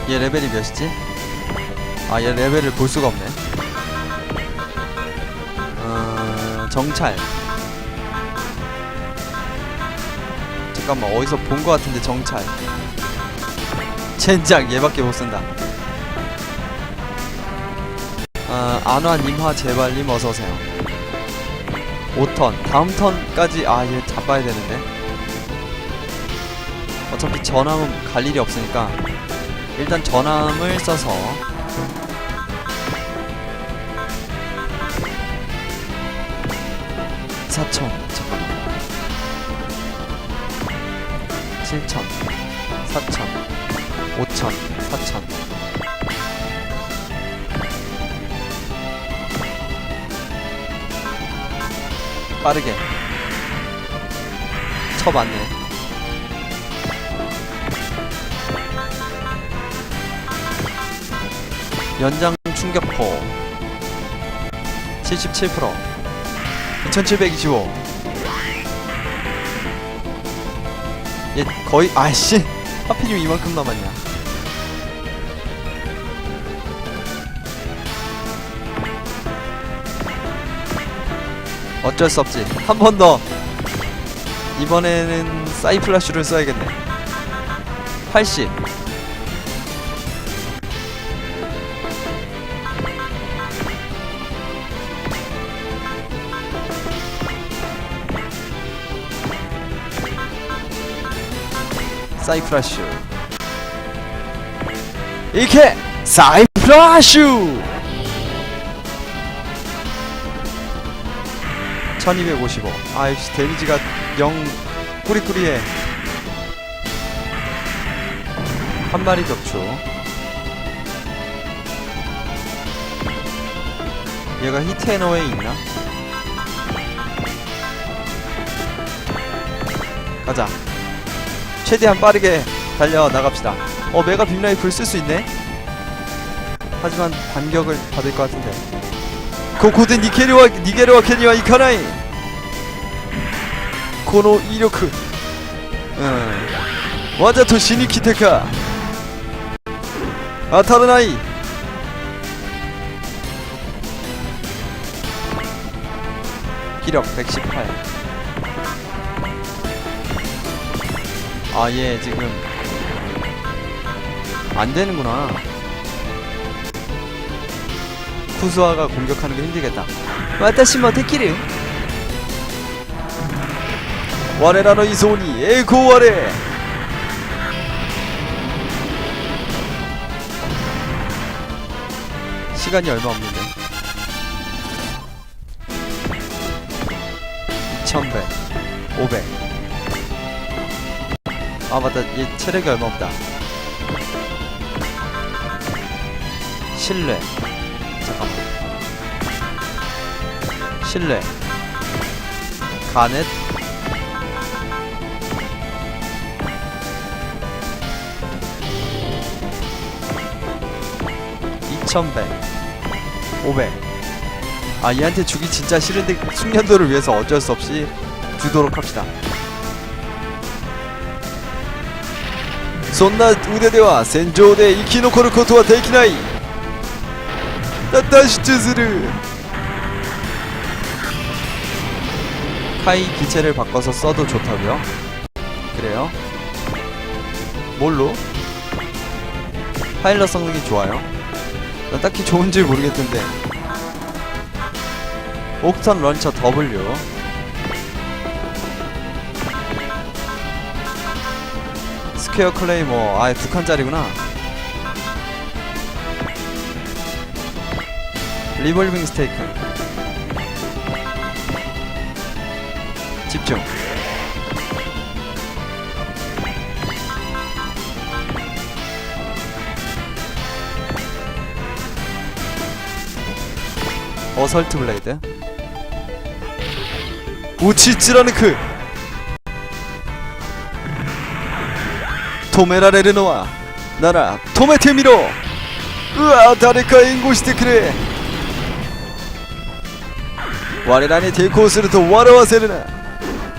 얘 레벨이 몇이지? 아, 얘 레벨을 볼 수가 없네. 정찰. 잠깐만, 어디서 본 것 같은데. 정찰. 젠장, 얘밖에 못 쓴다. 안화 님화 제발님 어서오세요. 5턴 다음 턴까지 얘 잡아야 되는데. 어차피 전함은 갈 일이 없으니까 일단 전함을 써서 4천, 잠깐만. 7천, 4천, 5천, 4천. 빠르게 쳐봤네. 연장 충격포 77%, 2725. 얘 거의 아이씨 하필이면 이만큼 남았냐. 어쩔 수 없지. 한 번 더. 이번에는 사이플라슈를 써야겠네. 80. 사이플라슈. 이렇게 사이플라슈 1255. 아이씨, 데미지가 영 꾸리꾸리해. 한 마리 격추. 얘가 히트앤어웨이 있나? 가자. 최대한 빠르게 달려 나갑시다. 메가 빔라이플 쓸 수 있네? 하지만 반격을 받을 것 같은데. 고코드 니게르와 케니와 이카나이 코노 이료크 와자토 시니키테카 아타르나이. 기력 118. 얘 지금 안되는구나. 쿠수아가 공격하는 게 힘들겠다. 와타시모 데키르 와레라노 이소니 에고 와레. 시간이 얼마 없는데. 2100, 500. 맞다, 얘 체력이 얼마 없다. 신뢰. 잠깐만. 신뢰. 가넷. (2100) 500. 얘한테 주기 진짜 싫은데 숙련도를 위해서 어쩔 수 없이 주도록 합시다. そんな腕では戦場で生き残ることはできない。脱出する。 카이 기체를 바꿔서 써도 좋다고요? 그래요? 뭘로? 파일럿 성능이 좋아요? 난 딱히 좋은지 모르겠던데. 옥턴 런처 W. 스퀘어 클레이머. 아예 2칸짜리구나. 리볼빙 스테이크. 집중. 어설트 블레이드. 우치츠라느크. 토메라 레르노와 나라 토메테미로. 으아 다레카 인고시테 그래. 와레라니 데코스르토 와라와 세르나.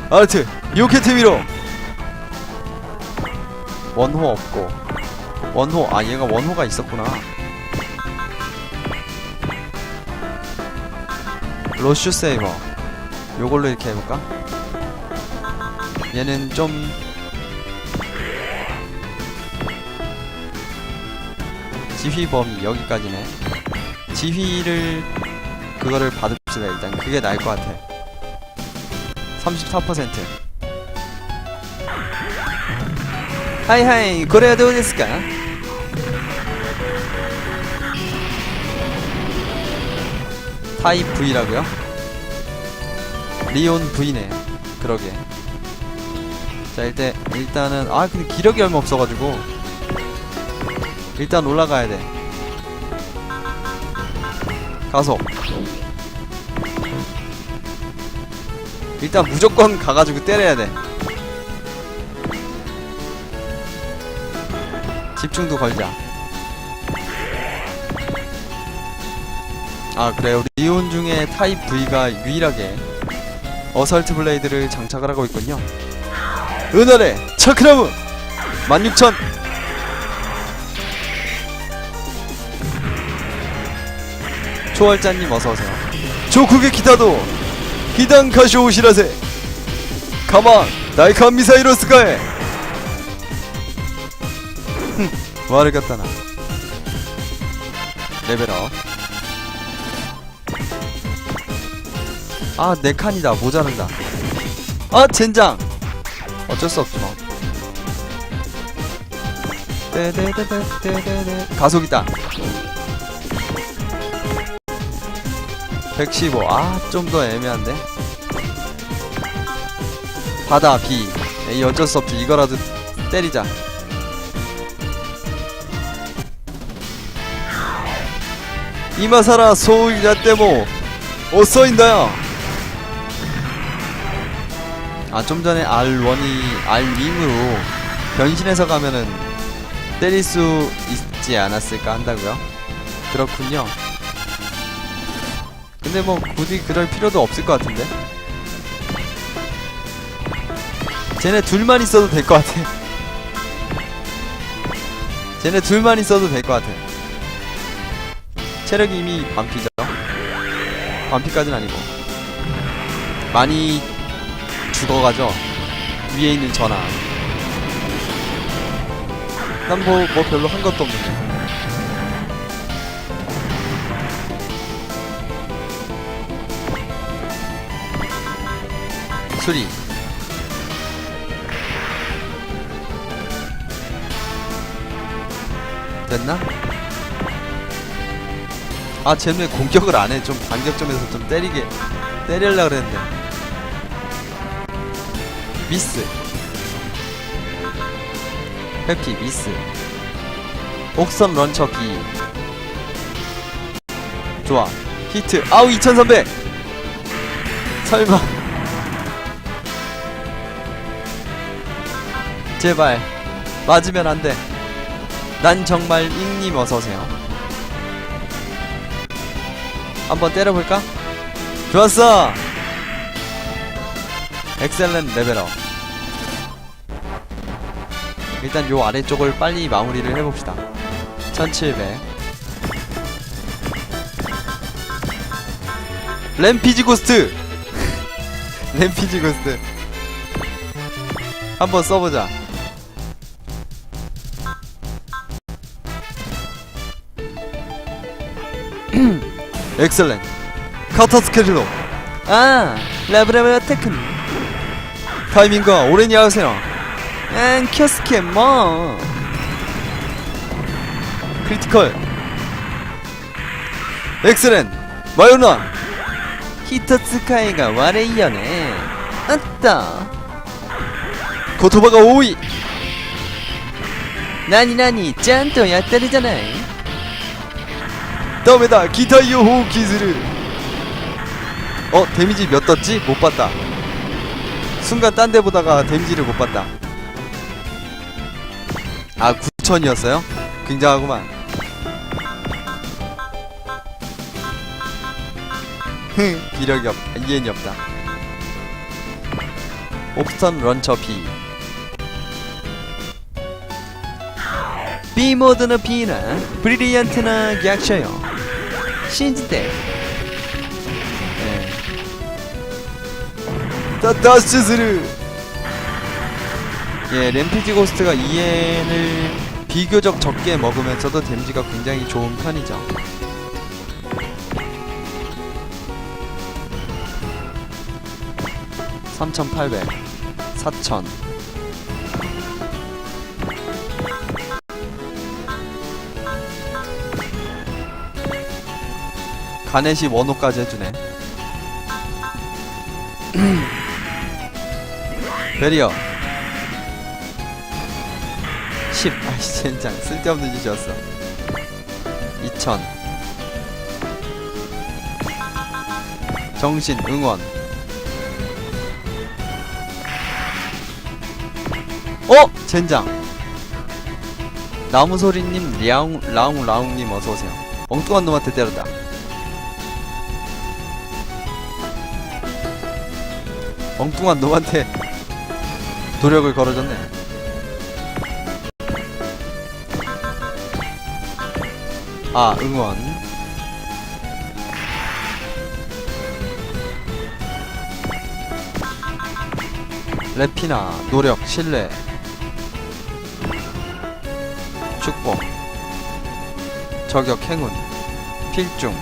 아르트 요케테미로. 원호 없고. 원호. 아 얘가 원호가 있었구나. 로슈 세이버. 요걸로 이렇게 해볼까? 얘는 좀 지휘 범위 여기까지네. 지휘를 그거를 받읍시다. 일단 그게 나을 것 같아. 34%. 하이하이 고래야どうですか? 타입 V라고요? 리온 V네. 그러게. 자 일단은 아 근데 기력이 얼마 없어가지고 일단 올라가야 돼. 가속. 일단 무조건 가가지고 때려야 돼. 집중도 걸자. 아 그래요. 리온 중에 타입 V가 유일하게 어설트 블레이드를 장착을 하고 있군요. 은하래 차크라무 16,000. 초월자님 어서오세요. 조국의 기타도 기단 가쇼 오시라세. 가만 나이칸 미사이로스카에. 와를 갖다나. 레벨업. 아 4칸이다. 모자란다. 아 젠장. 어쩔 수 없지 뭐. 가속이다. 115. 아 좀 더 애매한데. 바다 B. 에이 어쩔 수 없지. 이거라도 때리자. 이마사라 소울 야떼모 오쏘인다요. 아 좀 전에 R1이 R윙으로 변신해서 가면은 때릴 수 있지 않았을까 한다고요? 그렇군요. 근데 뭐 굳이 그럴 필요도 없을 것 같은데. 쟤네 둘만 있어도 될 것 같아. 쟤네 둘만 있어도 될 것 같아. 체력이 이미 반피죠. 반피까지는 아니고 많이 죽어가죠. 위에 있는 전화. 난 뭐 별로 한 것도 없는데. 수리. 됐나? 아 쟤네 공격을 안해. 좀 반격점에서 좀 때리려고 그랬는데 미스. 회피 미스. 옥선 런처 B. 좋아. 히트. 아우 2300. 설마. 제발 맞으면 안돼. 난 정말 잉님 어서오세요. 한번 때려볼까? 좋았어. 엑셀렌 레벨업. 일단 요 아래쪽을 빨리 마무리를 해봅시다. 1700. 램피지 고스트. 램피지 고스트 한번 써보자. 엑셀렌 카타 스케줄로 아, 라브라브 테크니. 타이밍과 오랜 야하세요. 큐스케 뭐. 크리티컬 엑셀렌 마요나 히토츠카이가 와레이여네. 아따. 고토바가 5위. 나니 짠또 야따르잖아이. 다음에다 기타 요호 기즈르. 데미지 몇 떴지? 못 봤다. 순간 딴 데 보다가 데미지를 못 봤다. 아 9,000이었어요? 굉장하구만. 기력이 없다. 이엔이 없다. 옵스턴 런처 B. B 모드는 B나 브리리언트나 약셔요. 신지대. 다스즈르. 예, 램피지 고스트가 EN을 비교적 적게 먹으면서도 데미지가 굉장히 좋은 편이죠. (3,800) 4,000 가넷이 원호까지 해주네. 베리어 10. 아이씨 젠장 쓸데없는 짓이었어. 2000 정신 응원. 젠장 나무소리님 라웅님 어서오세요. 엉뚱한 놈한테 때렸다. 엉뚱한 놈한테 도력을 걸어줬네. 아 응원. 레피나 노력 신뢰 축복 저격 행운 필중.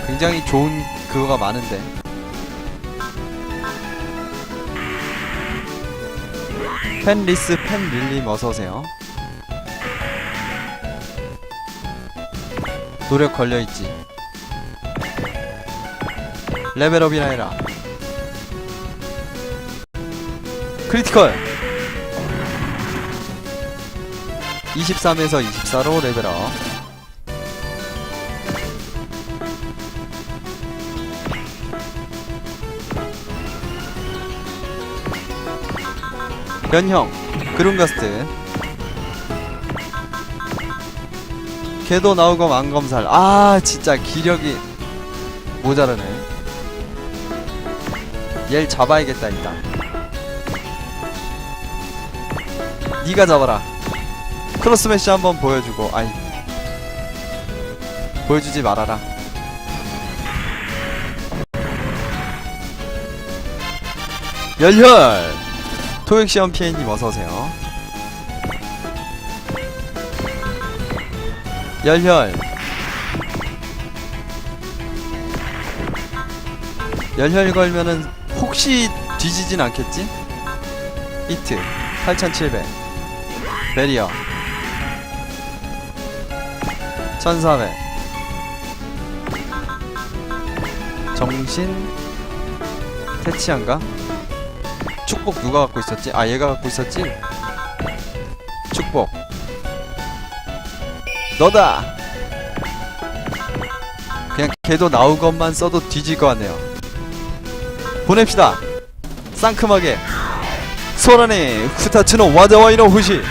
굉장히 좋은 그거가 많은데. 펜리스 펜릴림 어서오세요. 노력 걸려있지. 레벨업이나 해라. 크리티컬 23에서 24로 레벨업. 변형 그룬가스트 걔도 나오고 망검살. 아 진짜 기력이 모자라네. 얘를 잡아야겠다. 일단 니가 잡아라. 크로스매시 한번 보여주고 아이 보여주지 말아라. 열혈 토익시험 PN님 어서오세요. 열혈 걸면은 혹시 뒤지진 않겠지? 히트 8700 베리어 1400 정신 태치한가? 축복 누가 갖고 있었지? 아 얘가 갖고 있었지? 축복 너다! 그냥 걔도 나온 것만 써도 뒤질 것 같네요. 보냅시다. 상큼하게 소란의 후타츠노 와자와이노 후시.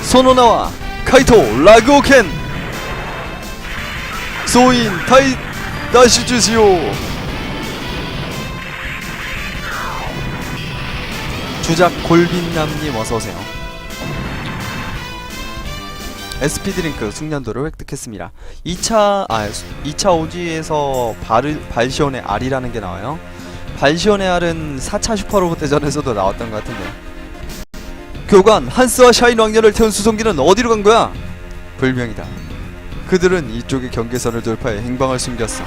소노나와 카이토 라그오켄 소인 타이 다시 주시오. 주작 골빈남님 어서오세요. SP드링크 숙련도를 획득했습니다. 2차 오지에서 발시온의 R이라는 게 나와요. 발시온의 알은 4차 슈퍼로봇 대전에서도 나왔던 것 같은데. 교관, 한스와 샤인 왕녀를 태운 수송기는 어디로 간 거야? 불명이다. 그들은 이쪽의 경계선을 돌파해 행방을 숨겼어.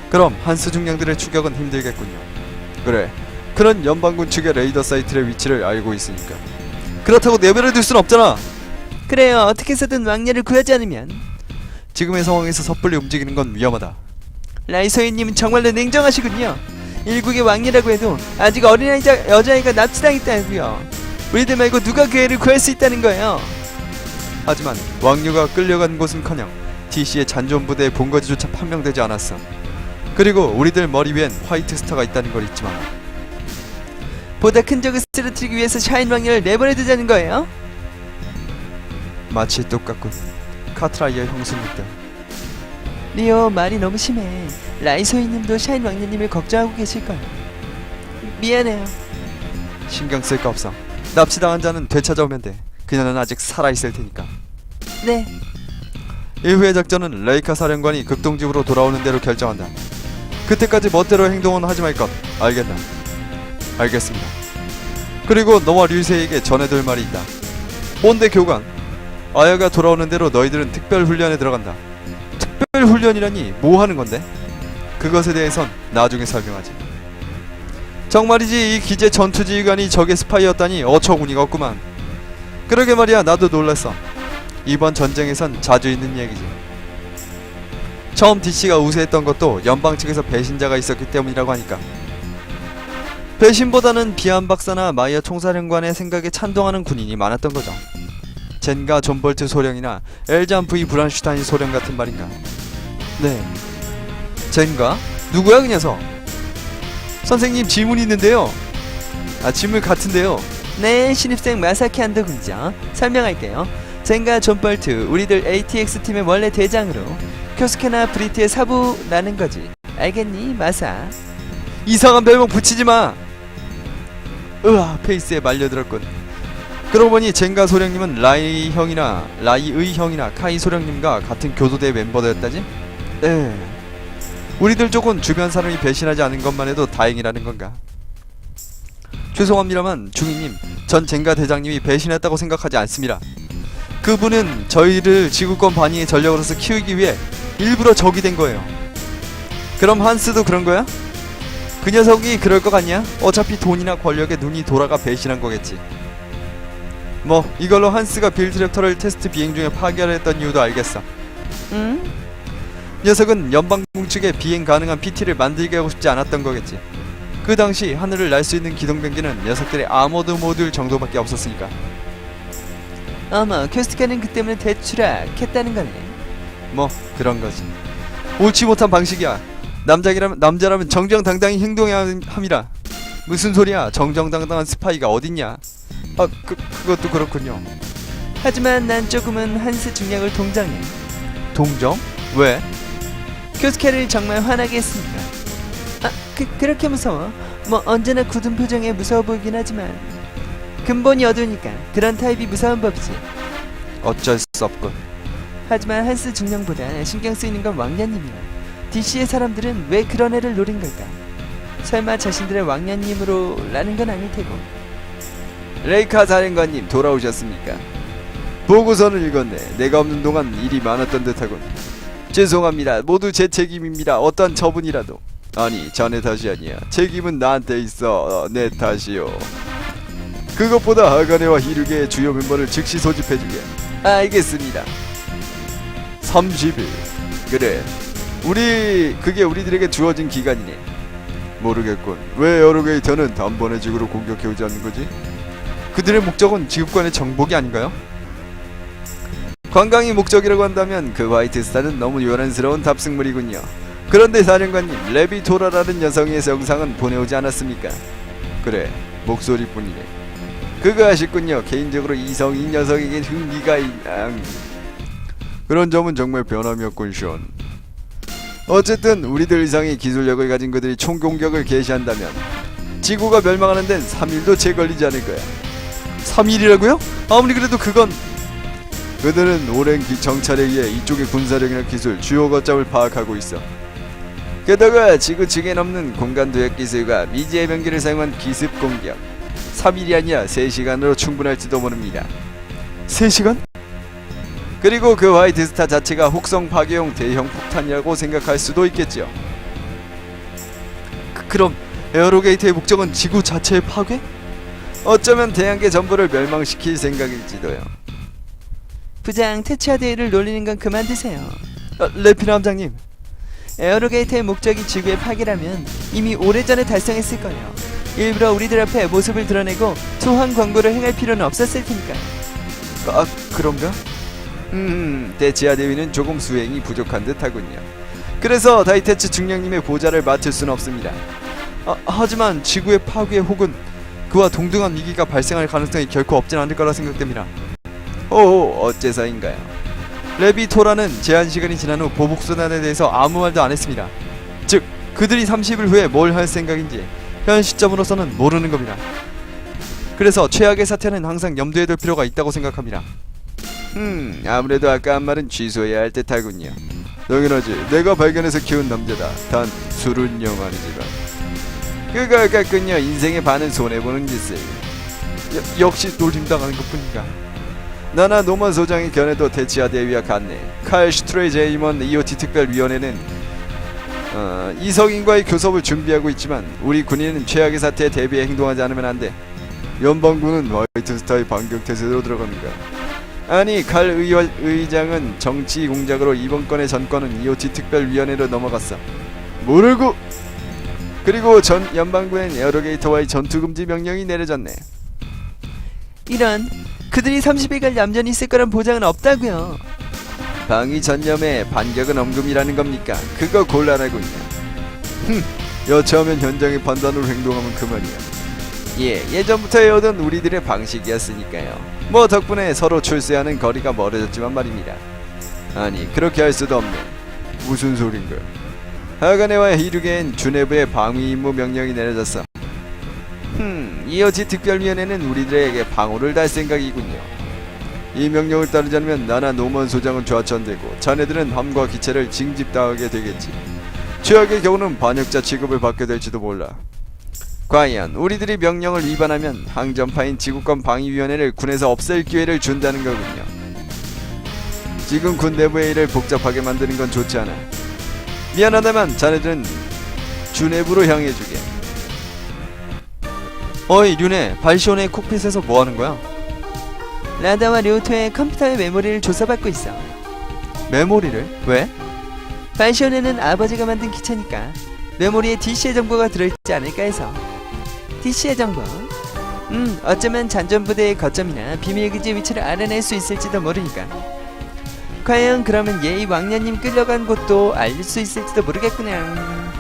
그럼 한스 중령들의 추격은 힘들겠군요. 그래, 그는 연방군 측의 레이더 사이트의 위치를 알고 있으니까. 그렇다고 내버려둘 순 없잖아. 그래요. 어떻게 해서든 왕녀를 구하지 않으면. 지금의 상황에서 섣불리 움직이는 건 위험하다. 라이소이님은 정말로 냉정하시군요. 일국의 왕녀라고 해도 아직 어린 여자아이가 납치당했다고요. 우리들 말고 누가 그 애를 구할 수 있다는 거예요. 하지만 왕녀가 끌려간 곳은커녕 DC의 잔존 부대의 본거지조차 판명되지 않았어. 그리고 우리들 머리 위엔 화이트 스타가 있다는 걸 잊지 마라. 보다 큰 적을 쓰러뜨리기 위해서 샤인 왕녀를 내버려두자는 거예요? 마치 똑같군. 카트라이어 형수님들. 리오, 말이 너무 심해. 라이소이님도 샤인 왕녀님을 걱정하고 계실걸. 미안해요. 신경 쓸 거 없어. 납치당한 자는 되찾아오면 돼. 그녀는 아직 살아있을 테니까. 네. 이후의 작전은 레이카 사령관이 극동집으로 돌아오는 대로 결정한다. 그때까지 멋대로 행동은 하지 말 것. 알겠나? 알겠습니다. 그리고 너와 류세에게 전해둘 말이 있다. 뭔데 교관? 아야가 돌아오는 대로 너희들은 특별훈련에 들어간다. 특별훈련이라니 뭐 하는 건데? 그것에 대해선 나중에 설명하지. 정말이지, 이 기재 전투지휘관이 적의 스파이였다니 어처구니가 없구만. 그러게 말이야, 나도 놀랐어. 이번 전쟁에선 자주 있는 얘기지. 처음 DC가 우세했던 것도 연방 측에서 배신자가 있었기 때문이라고 하니까. 배신보다는 비안 박사나 마이어 총사령관의 생각에 찬동하는 군인이 많았던 거죠. 젠가 존볼트 소령이나 엘잔 V 브란슈타인 소령 같은 말인가. 네, 젠가? 누구야 그 녀석? 선생님, 질문이 있는데요. 질문 같은데요. 네, 신입생 마사키 한도 군장 설명할게요. 젠가 존벌트, 우리들 ATX팀의 원래 대장으로 쿄스케나 브리트의 사부라는 거지. 알겠니, 마사? 이상한 별명 붙이지마. 으아, 페이스에 말려들었군. 그러고 보니 젠가 소령님은 라이의 형이나 카이 소령님과 같은 교도대 멤버였다지? 네. 우리들 쪽은 주변 사람이 배신하지 않은 것만 해도 다행이라는 건가. 죄송합니다만 중위님, 전 젠가 대장님이 배신했다고 생각하지 않습니다. 그분은 저희를 지구권 반위의 전력으로서 키우기 위해 일부러 적이 된 거예요. 그럼 한스도 그런 거야? 그 녀석이 그럴 것 같냐? 어차피 돈이나 권력에 눈이 돌아가 배신한 거겠지. 뭐 이걸로 한스가 빌드랩터를 테스트 비행 중에 파괴를 했던 이유도 알겠어. 응? 녀석은 연방군 측에 비행 가능한 PT를 만들게 하고 싶지 않았던 거겠지. 그 당시 하늘을 날 수 있는 기동병기는 녀석들의 아머드 모듈 정도밖에 없었으니까. 어머, 퀘스트카는 그 때문에 대추락했다는 거네. 뭐 그런 거지. 옳지 못한 방식이야. 남자라면 정정당당히 행동해야 함이라. 무슨 소리야? 정정당당한 스파이가 어딨냐? 그것도 그렇군요. 하지만 난 조금은 한스 중량을 동정해. 동정? 왜? 퀘스트카를 정말 화나게 했으니까. 그렇게 무서워? 뭐 언제나 굳은 표정에 무서워 보이긴 하지만 근본이 어두우니까 그런 타입이 무서운 법이지. 어쩔 수 없군. 하지만 한스 중령보다 신경 쓰이는 건 왕녀님이야. DC의 사람들은 왜 그런 애를 노린 걸까? 설마 자신들의 왕녀님으로라는 건 아닐 테고. 레이카 사령관님, 돌아오셨습니까? 보고서를 읽었네. 내가 없는 동안 일이 많았던 듯하군. 죄송합니다. 모두 제 책임입니다. 어떤 처분이라도. 아니, 자네 탓이 아니야. 책임은 나한테 있어. 내 탓이요. 그것보다 하가네와 히르게의 주요 멤버를 즉시 소집해주게. 알겠습니다. 30일. 그래, 그게 우리들에게 주어진 기간이네. 모르겠군. 왜 에어로게이터는 단번에 지구로 공격해오지 않는 거지? 그들의 목적은 지구권의 정복이 아닌가요? 관광이 목적이라고 한다면 그 화이트스타는 너무 요란스러운 탑승물이군요. 그런데 사령관님, 레비토라라는 여성의 영상은 보내오지 않았습니까? 그래, 목소리뿐이네. 그거 아쉽군요. 개인적으로 이 녀석에게 흥미가 그런 점은 정말 변함이 없군, 션. 어쨌든 우리들 이상의 기술력을 가진 그들이 총공격을 개시한다면 지구가 멸망하는 데는 3일도 채 걸리지 않을 거야. 3일이라고요? 아무리 그래도 그건... 그들은 오랜 정찰에 의해 이쪽의 군사력이나 기술, 주요 거점을 파악하고 있어. 게다가 지구 측에 없는 공간 도약 기술과 미지의 병기를 사용한 기습 공격 3일이 아니라 3시간으로 충분할지도 모릅니다. 3시간? 그리고 그 화이트 스타 자체가 혹성 파괴용 대형 폭탄이라고 생각할 수도 있겠죠. 그럼 에어로게이트의 목적은 지구 자체의 파괴? 어쩌면 태양계 전부를 멸망시킬 생각일지도요. 부장 태치아 대위를 놀리는 건 그만두세요. 레피나 함장님, 에어로게이트의 목적이 지구의 파괴라면 이미 오래전에 달성했을 거예요. 일부러 우리들 앞에 모습을 드러내고 투항 광고를 행할 필요는 없었을 테니까요. 아 그런가? 대치아 대위는 조금 수행이 부족한 듯하군요. 그래서 다이테츠 중령님의 보좌를 맡을 수는 없습니다. 하지만 지구의 파괴 혹은 그와 동등한 위기가 발생할 가능성이 결코 없진 않을 거라 생각됩니다. 어째서인가요? 레비토라는 제한 시간이 지난 후 보복 수단에 대해서 아무 말도 안 했습니다. 즉 그들이 30일 후에 뭘 할 생각인지 현 시점으로서는 모르는 겁니다. 그래서 최악의 사태는 항상 염두에 둘 필요가 있다고 생각합니다. 아무래도 아까 한 말은 취소해야 할 듯하군요. 당연하지. 내가 발견해서 키운 남자다. 단 술은 영 아니지만 그걸 깎은요 인생의 반은 손해보는 짓을. 역시 놀림당하는 것뿐인가. 나나 노만 소장의 견해도 대치아 대위와 같네. 칼 슈트레이 제이먼 EOT 특별위원회는 이성인과의 교섭을 준비하고 있지만 우리 군인은 최악의 사태에 대비해 행동하지 않으면 안 돼. 연방군은 화이트스타의 반격태세로 들어갑니까? 아니 칼 의장은 정치 공작으로 이번 건의 전권은 EOT 특별위원회로 넘어갔어. 모르고. 그리고 전 연방군엔 에어로게이터와의 전투금지 명령이 내려졌네. 이런, 그들이 30일간 얌전히 있을 거란 보장은 없다고요. 방위 전념에 반격은 엄금이라는 겁니까? 그거 곤란하군요. 여차하면 현장의 판단으로 행동하면 그만이야. 예전부터 해오던 우리들의 방식이었으니까요. 뭐 덕분에 서로 출세하는 거리가 멀어졌지만 말입니다. 아니 그렇게 할 수도 없네. 무슨 소린가? 하가네와 히류게엔 주네브의 방위 임무 명령이 내려졌어. 이어지 특별위원회는 우리들에게 방어를 달 생각이군요. 이 명령을 따르지 않으면 나나 노먼 소장은 좌천되고 자네들은 함과 기체를 징집당하게 되겠지. 최악의 경우는 반역자 취급을 받게 될지도 몰라. 과연 우리들이 명령을 위반하면 항전파인 지구권 방위위원회를 군에서 없앨 기회를 준다는 거군요. 지금 군 내부의 일을 복잡하게 만드는 건 좋지 않아. 미안하다만 자네들은 주네부로 향해주게. 어이 류네, 발시온의 콕핏에서 뭐하는 거야? 라다와 료토의 컴퓨터의 메모리를 조사받고 있어. 메모리를? 왜? 발시온에는 아버지가 만든 기체니까 메모리에 DC의 정보가 들어있지 않을까 해서. DC의 정보? 어쩌면 잔존부대의 거점이나 비밀기지 위치를 알아낼 수 있을지도 모르니까. 과연 그러면 예의 왕년님 끌려간 곳도 알 수 있을지도 모르겠구나.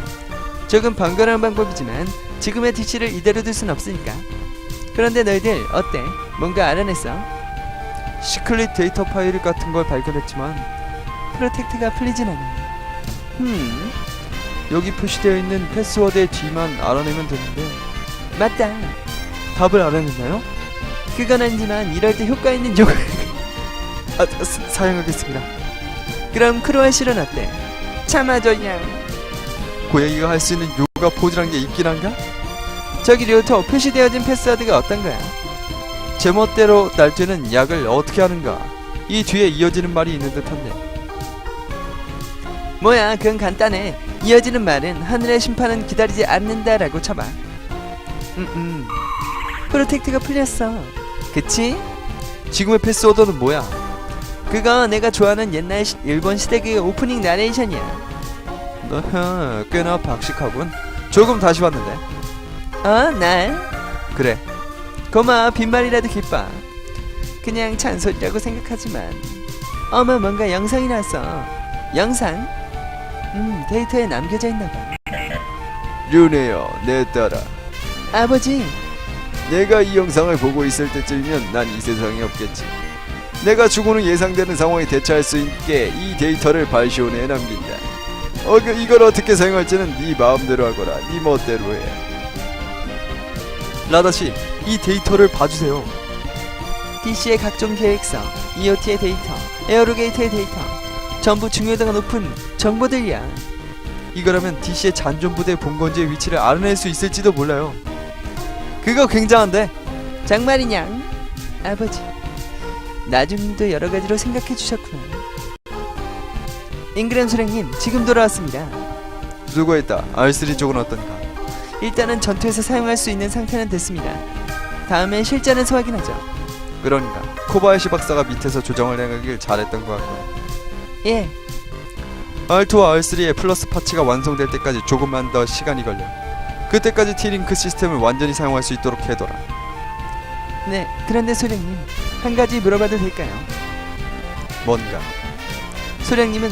조금 번거로운 방법이지만 지금의 DC를 이대로 둘 순 없으니까. 그런데 너희들 어때? 뭔가 알아냈어? 시클릿 데이터 파일 같은 걸 발견했지만 프로텍트가 풀리진 않아. 여기 표시되어 있는 패스워드의 뒤만 알아내면 되는데. 맞다. 답을 알아냈나요? 그건 아니지만 이럴 때 효과 있는 요가. 사용하겠습니다. 그럼 크로아실은 어때? 참아줘야. 고양이가 할 수 있는 요가 포즈란 게 있긴 한가? 저기 료토 표시되어진 패스워드가 어떤 거야? 제멋대로 날뛰는 약을 어떻게 하는가? 이 뒤에 이어지는 말이 있는 듯한데. 뭐야, 그건 간단해. 이어지는 말은 하늘의 심판은 기다리지 않는다라고 쳐봐. 프로텍트가 풀렸어. 그치? 지금의 패스워드는 뭐야? 그거 내가 좋아하는 옛날 일본 시대극의 오프닝 나레이션이야. 너 꽤나 박식하군. 조금 다시 봤는데. 날? 그래. 고마워. 빈말이라도 기뻐. 그냥 잔소리라고 생각하지만 어머, 뭔가 영상이 나왔어. 영상? 데이터에 남겨져 있나봐. 류네요, 내 딸아. 아버지, 내가 이 영상을 보고 있을 때쯤이면 난 이 세상에 없겠지. 내가 죽고는 예상되는 상황에 대처할 수 있게 이 데이터를 발시온에 남긴다. 이걸 어떻게 사용할지는 네 마음대로 하거라. 네 멋대로 해. 라다씨, 이 데이터를 봐주세요. DC의 각종 계획서, EOT의 데이터, 에어로게이트의 데이터, 전부 중요도가 높은 정보들이야. 이거라면 DC의 잔존부대 본건지의 위치를 알아낼 수 있을지도 몰라요. 그거 굉장한데. 정말이냐? 아버지, 나중님도 여러 가지로 생각해 주셨구나. 잉그램 소령님, 지금 돌아왔습니다. 수고했다. R3 쪽은 어떤가? 일단은 전투에서 사용할 수 있는 상태는 됐습니다. 다음엔 실전에서 확인하죠. 그러니까 코바야시 박사가 밑에서 조정을 해가길 잘했던 것 같고, 예, R2와 R3의 플러스 파츠가 완성될 때까지 조금만 더 시간이 걸려. 그때까지 T링크 시스템을 완전히 사용할 수 있도록 해둬라. 네. 그런데 소령님, 한 가지 물어봐도 될까요? 뭔가? 소령님은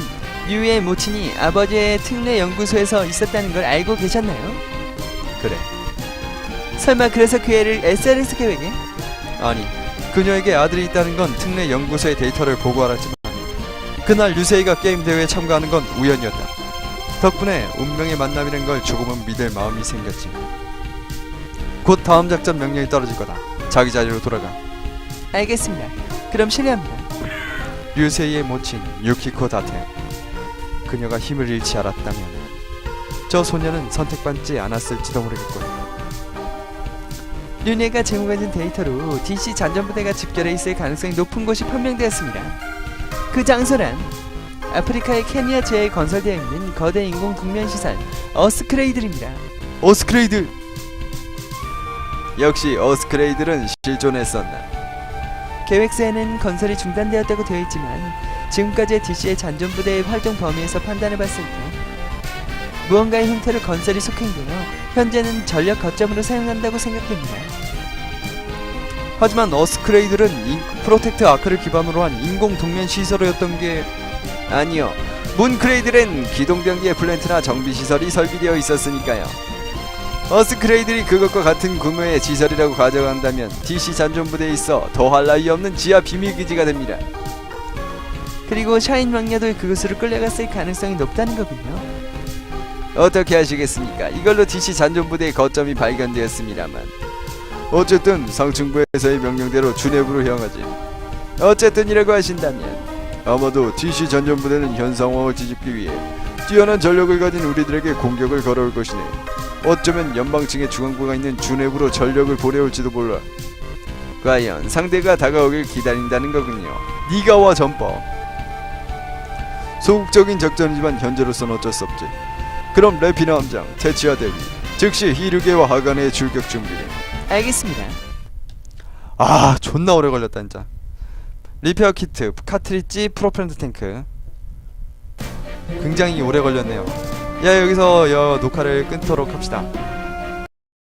류의 모친이 아버지의 특례 연구소에서 있었다는 걸 알고 계셨나요? 그래. 설마 그래서 그 애를 SRS 계획에? 아니, 그녀에게 아들이 있다는 건 특례 연구소의 데이터를 보고 알았지만 그날 유세이가 게임 대회에 참가하는 건 우연이었다. 덕분에 운명의 만남이란 걸 조금은 믿을 마음이 생겼지. 곧 다음 작전 명령이 떨어질 거다. 자기 자리로 돌아가. 알겠습니다. 그럼 실례합니다. 류세이의 모친 유키코 다테. 그녀가 힘을 잃지 않았다면 저 소녀는 선택받지 않았을지도 모르겠군. 류네가 제공해준 데이터로 DC 잔전부대가 집결해 있을 가능성이 높은 곳이 판명되었습니다. 그 장소란 아프리카의 케니아 지하에 건설되어 있는 거대 인공 국면시설 어스크레이들입니다. 어스크레이드! 역시 어스크레이들은 실존했었나. 계획서에는 건설이 중단되었다고 되어 있지만 지금까지의 DC의 잔존부대의 활동 범위에서 판단해봤을 때 무언가의 형태로 건설이 속행되어 현재는 전력 거점으로 사용한다고 생각됩니다. 하지만 어스크레이들은 프로텍트 아크를 기반으로 한 인공 동면 시설이었던 게 아니요. 문크레이들엔 기동병기의 플랜트나 정비시설이 설비되어 있었으니까요. 어스크레이들이 그것과 같은 규모의 시설이라고 가져간다면 DC 잔존부대에 있어 더할 나위 없는 지하 비밀기지가 됩니다. 그리고 샤인 왕녀도 그곳으로 끌려갔을 가능성이 높다는 거군요. 어떻게 하시겠습니까? 이걸로 DC 잔존부대의 거점이 발견되었습니다만 어쨌든 상층부에서의 명령대로 주내부로 향하지. 어쨌든이라고 하신다면 아마도 DC 잔존부대는 현 상황을 뒤집기 위해 뛰어난 전력을 가진 우리들에게 공격을 걸어올 것이네. 어쩌면 연방층의 중앙부가 있는 주내부로 전력을 보내올지도 몰라. 과연 상대가 다가오길 기다린다는 거군요. 네가 와 전법. 소극적인 작전이지만 현재로선 어쩔 수 없지. 그럼 레피나 함장, 테치아 대위, 즉시 히르게와 하간의 출격 준비를. 알겠습니다. 아 존나 오래 걸렸다 진짜. 리페어 키트, 카트리지, 프로펠러 탱크. 굉장히 오래 걸렸네요. 야 여기서 녹화를 끊도록 합시다.